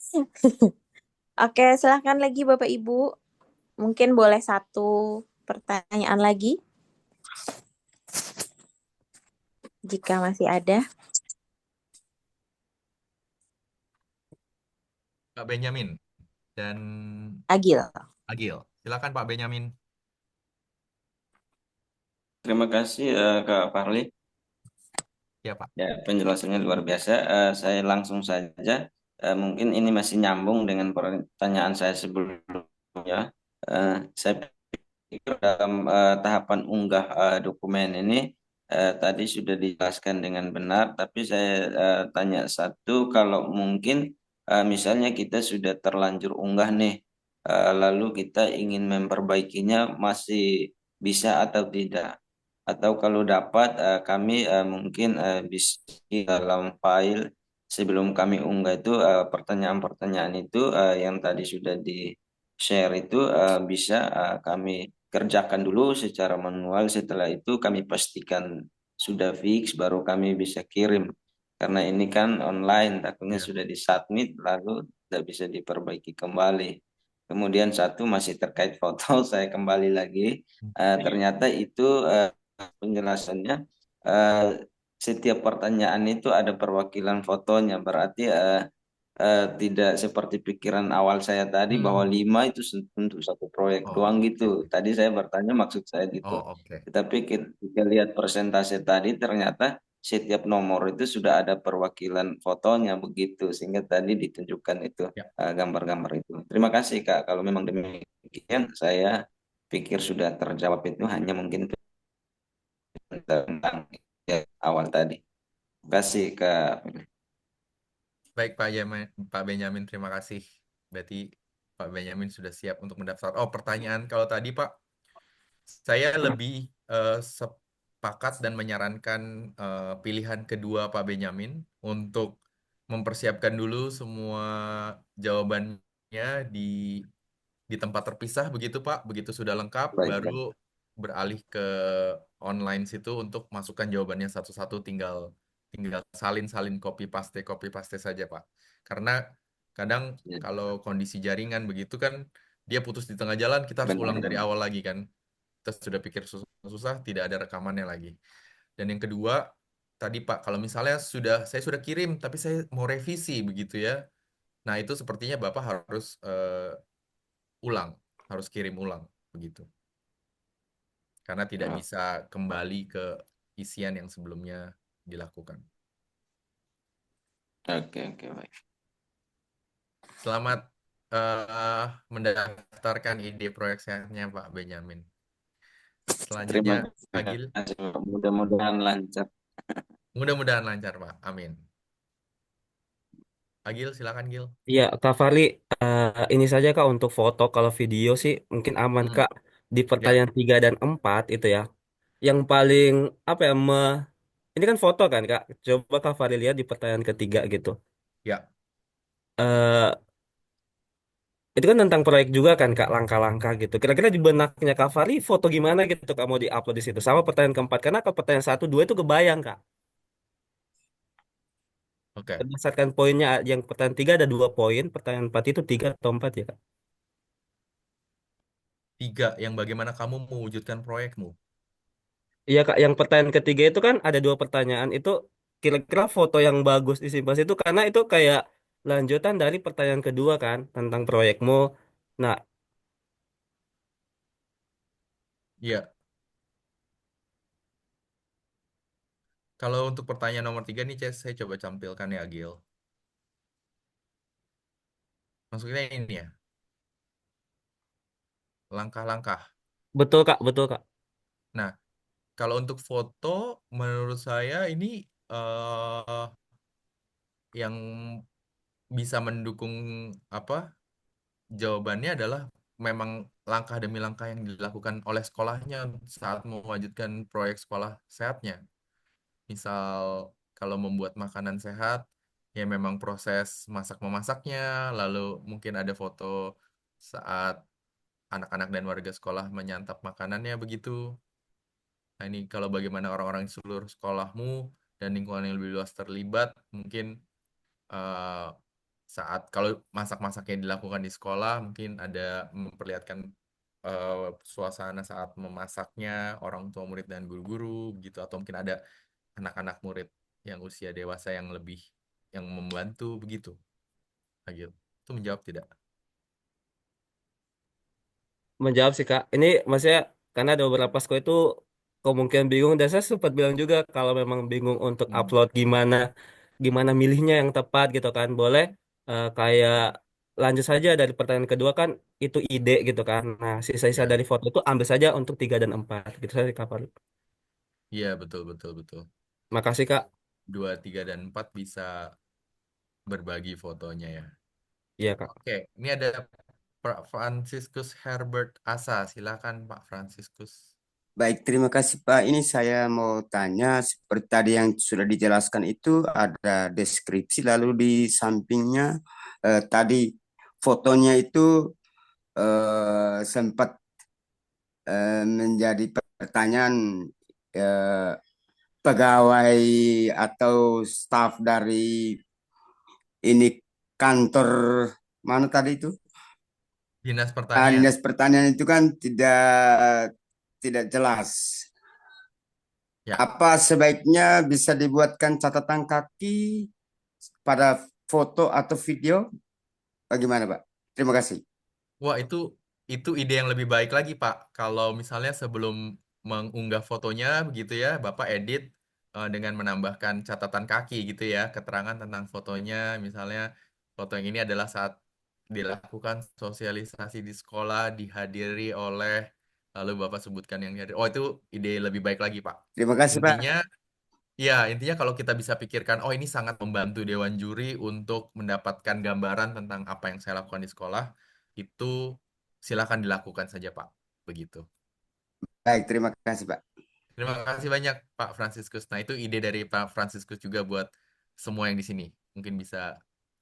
Oke, silahkan lagi Bapak Ibu. Mungkin boleh satu pertanyaan lagi jika masih ada. Pak Benyamin dan Agil. Agil. Silakan Pak Benyamin. Terima kasih Kak Farli. Ya Pak. Ya, penjelasannya luar biasa. Saya langsung saja. Mungkin ini masih nyambung dengan pertanyaan saya sebelumnya. Saya pikir dalam tahapan unggah dokumen ini tadi sudah dijelaskan dengan benar, tapi saya tanya satu, kalau mungkin misalnya kita sudah terlanjur unggah nih, lalu kita ingin memperbaikinya, masih bisa atau tidak? Atau kalau dapat kami mungkin bisa dalam file sebelum kami unggah itu pertanyaan-pertanyaan itu yang tadi sudah di share itu bisa kami kerjakan dulu secara manual. Setelah itu kami pastikan sudah fix baru kami bisa kirim. Karena ini kan online, takutnya Ya. sudah disubmit lalu tidak bisa diperbaiki kembali. Kemudian satu masih terkait foto, saya kembali lagi. Ternyata itu penjelasannya eh, setiap pertanyaan itu ada perwakilan fotonya, berarti tidak seperti pikiran awal saya tadi bahwa 5 itu untuk satu proyek Oh, doang oke, gitu. oke. Tadi saya bertanya maksud saya gitu. Oh, oke. Tetapi kita lihat persentase tadi ternyata setiap nomor itu sudah ada perwakilan fotonya begitu, sehingga tadi ditunjukkan itu Ya. gambar-gambar itu. Terima kasih Kak. Kalau memang demikian saya pikir sudah terjawab, itu hanya mungkin tentang awal tadi. Terima kasih Kak. Baik Pak Benyamin, terima kasih. Berarti Pak Benyamin sudah siap untuk mendaftar. Oh, pertanyaan kalau tadi Pak, saya lebih sepakat dan menyarankan pilihan kedua Pak Benyamin untuk mempersiapkan dulu semua jawabannya di tempat terpisah begitu Pak. Begitu sudah lengkap, Baik, baru baik. beralih ke online situ untuk masukkan jawabannya satu-satu, tinggal tinggal salin copy paste saja Pak. Karena kadang Ya, kalau kondisi jaringan begitu kan dia putus di tengah jalan, kita harus ulang dari benar-benar. awal lagi kan. Kita sudah pikir susah, tidak ada rekamannya lagi. Dan yang kedua, tadi Pak, kalau misalnya saya sudah kirim, tapi saya mau revisi begitu ya. Nah, itu sepertinya Bapak harus ulang, harus kirim ulang begitu. Karena tidak Oh, bisa kembali ke isian yang sebelumnya dilakukan. oke, oke, baik. Selamat mendaftarkan ide proyek sehatnya Pak Benyamin. Terima Selanjutnya, Agil. kasih. Mudah-mudahan lancar. Mudah-mudahan lancar Pak. Amin. Agil, silakan Gil. Iya, Kak Farli, ini saja Kak untuk foto. Kalau video sih mungkin aman Hmm. Kak. Di Ya, pertanyaan 3 dan 4 itu ya. Yang paling apa ya? Ini kan foto kan Kak. Coba Kak Farli lihat di pertanyaan ketiga gitu. ya. eh itu kan tentang proyek juga kan Kak, langkah-langkah gitu. Kira-kira di benaknya Kak Farli foto gimana gitu Kak mau diupload di situ. Sama pertanyaan keempat. Karena ke pertanyaan satu, dua itu kebayang Kak. Oke, Berdasarkan poinnya yang pertanyaan 3 ada 2 poin, pertanyaan 4 itu 3 atau 4 ya Kak? 3 yang bagaimana kamu mewujudkan proyekmu. Iya Kak, yang pertanyaan ketiga itu kan ada 2 pertanyaan itu kira-kira foto yang bagus disimpan itu karena itu kayak lanjutan dari pertanyaan kedua kan tentang proyekmu. Nah, Iya, kalau untuk pertanyaan nomor 3 nih, saya coba tampilkan ya, Gil. Maksudnya ini ya, langkah-langkah. betul Kak, betul Kak. Nah, kalau untuk foto, menurut saya ini eh yang bisa mendukung apa jawabannya adalah memang langkah demi langkah yang dilakukan oleh sekolahnya saat mewujudkan proyek sekolah sehatnya. Misal kalau membuat makanan sehat, ya memang proses masak-memasaknya, lalu mungkin ada foto saat anak-anak dan warga sekolah menyantap makanannya begitu. Nah, ini kalau bagaimana orang-orang di seluruh sekolahmu dan lingkungan yang lebih luas terlibat, mungkin eh, saat kalau masak-masaknya dilakukan di sekolah, mungkin ada memperlihatkan suasana saat memasaknya orang tua murid dan guru-guru gitu, atau mungkin ada anak-anak murid yang usia dewasa yang lebih yang membantu begitu. Agil, itu menjawab tidak? Menjawab sih Kak. Ini maksudnya karena ada beberapa sekolah itu kemungkinan bingung dan saya sempat bilang juga kalau memang bingung untuk Hmm, upload gimana gimana milihnya yang tepat gitu kan. Boleh kayak lanjut saja dari pertanyaan kedua kan itu ide gitu kan. Nah, sisa-sisa ya, dari foto itu ambil saja untuk 3 dan 4 gitu saja Kak Farli. iya betul betul betul. Makasih Kak. 2, 3, dan 4 bisa berbagi fotonya ya. Iya Kak. Oke, ini ada Pak Franciscus Herbert Asa. Silakan Pak Franciscus. Baik, terima kasih Pak. Ini saya mau tanya, seperti tadi yang sudah dijelaskan itu ada deskripsi, lalu di sampingnya tadi fotonya itu sempat menjadi pertanyaan eh, pegawai atau staf dari ini kantor mana tadi itu? Dinas Pertanian. Dinas Pertanian itu kan tidak jelas. Ya, Apa sebaiknya bisa dibuatkan catatan kaki pada foto atau video? Bagaimana, Pak? Terima kasih. wah itu ide yang lebih baik lagi Pak. Kalau misalnya sebelum mengunggah fotonya begitu ya, Bapak edit dengan menambahkan catatan kaki gitu ya, keterangan tentang fotonya. Misalnya foto yang ini adalah saat dilakukan sosialisasi di sekolah, dihadiri oleh, lalu Bapak sebutkan yang hadir. Oh itu ide lebih baik lagi Pak. Terima kasih, Pak. Intinya, ya intinya kalau kita bisa pikirkan, oh ini sangat membantu Dewan Juri untuk mendapatkan gambaran tentang apa yang saya lakukan di sekolah, itu silakan dilakukan saja, Pak. Begitu. Baik, terima kasih, Pak. Terima kasih banyak, Pak Franciscus. Nah, itu ide dari Pak Franciscus juga buat semua yang di sini. Mungkin bisa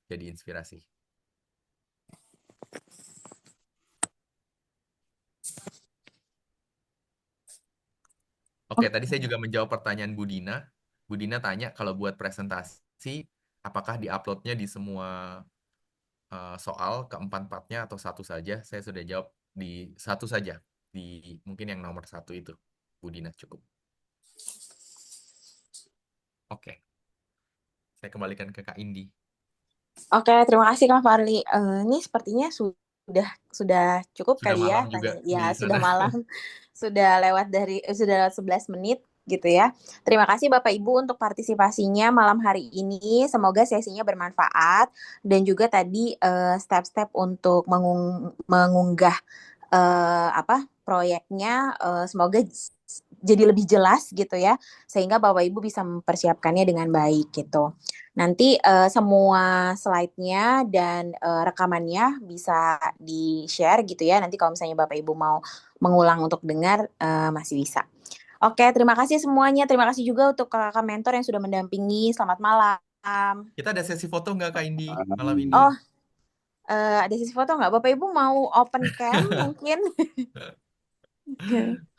jadi inspirasi. Oke, tadi saya juga menjawab pertanyaan Budina. Budina tanya kalau buat presentasi, apakah diuploadnya di semua soal keempat-empatnya atau satu saja? Saya sudah jawab di satu saja. Di mungkin yang nomor 1 itu. Budina cukup. Oke, saya kembalikan ke Kak Indi. Oke, terima kasih Kak Farli. Ini sepertinya sudah cukup Sudah kali ya. malam juga Ya, di sudah sana. malam. Sudah lewat 11 menit gitu ya. Terima kasih Bapak Ibu untuk partisipasinya malam hari ini. Semoga sesinya bermanfaat dan juga tadi step-step untuk mengunggah proyeknya semoga jadi lebih jelas gitu ya, sehingga Bapak Ibu bisa mempersiapkannya dengan baik gitu. Nanti semua slide-nya dan rekamannya bisa di-share gitu ya. Nanti kalau misalnya Bapak Ibu mau mengulang untuk dengar masih bisa. Oke, terima kasih semuanya. Terima kasih juga untuk kakak mentor yang sudah mendampingi. Selamat malam. Kita ada sesi foto nggak Kak Indi malam ini? Oh, ada sesi foto nggak? Bapak Ibu mau open cam mungkin?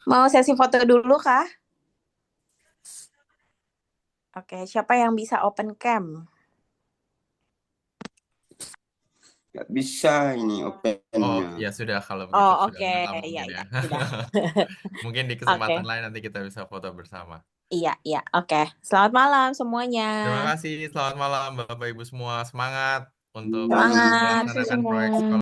Mau sesi foto dulu kah? Oke, siapa yang bisa open cam? Nggak bisa ini Oh, opennya. ya sudah kalau begitu Oh, sudah oke. malam Iya, mungkin iya. ya. Sudah. Mungkin di Oke. kesempatan lain nanti kita bisa foto bersama. Iya, iya. Oke. Selamat malam semuanya. Terima kasih, selamat malam Bapak Ibu semua. Semangat untuk Malam. Semangat, melaksanakan susumu. proyek sekolah.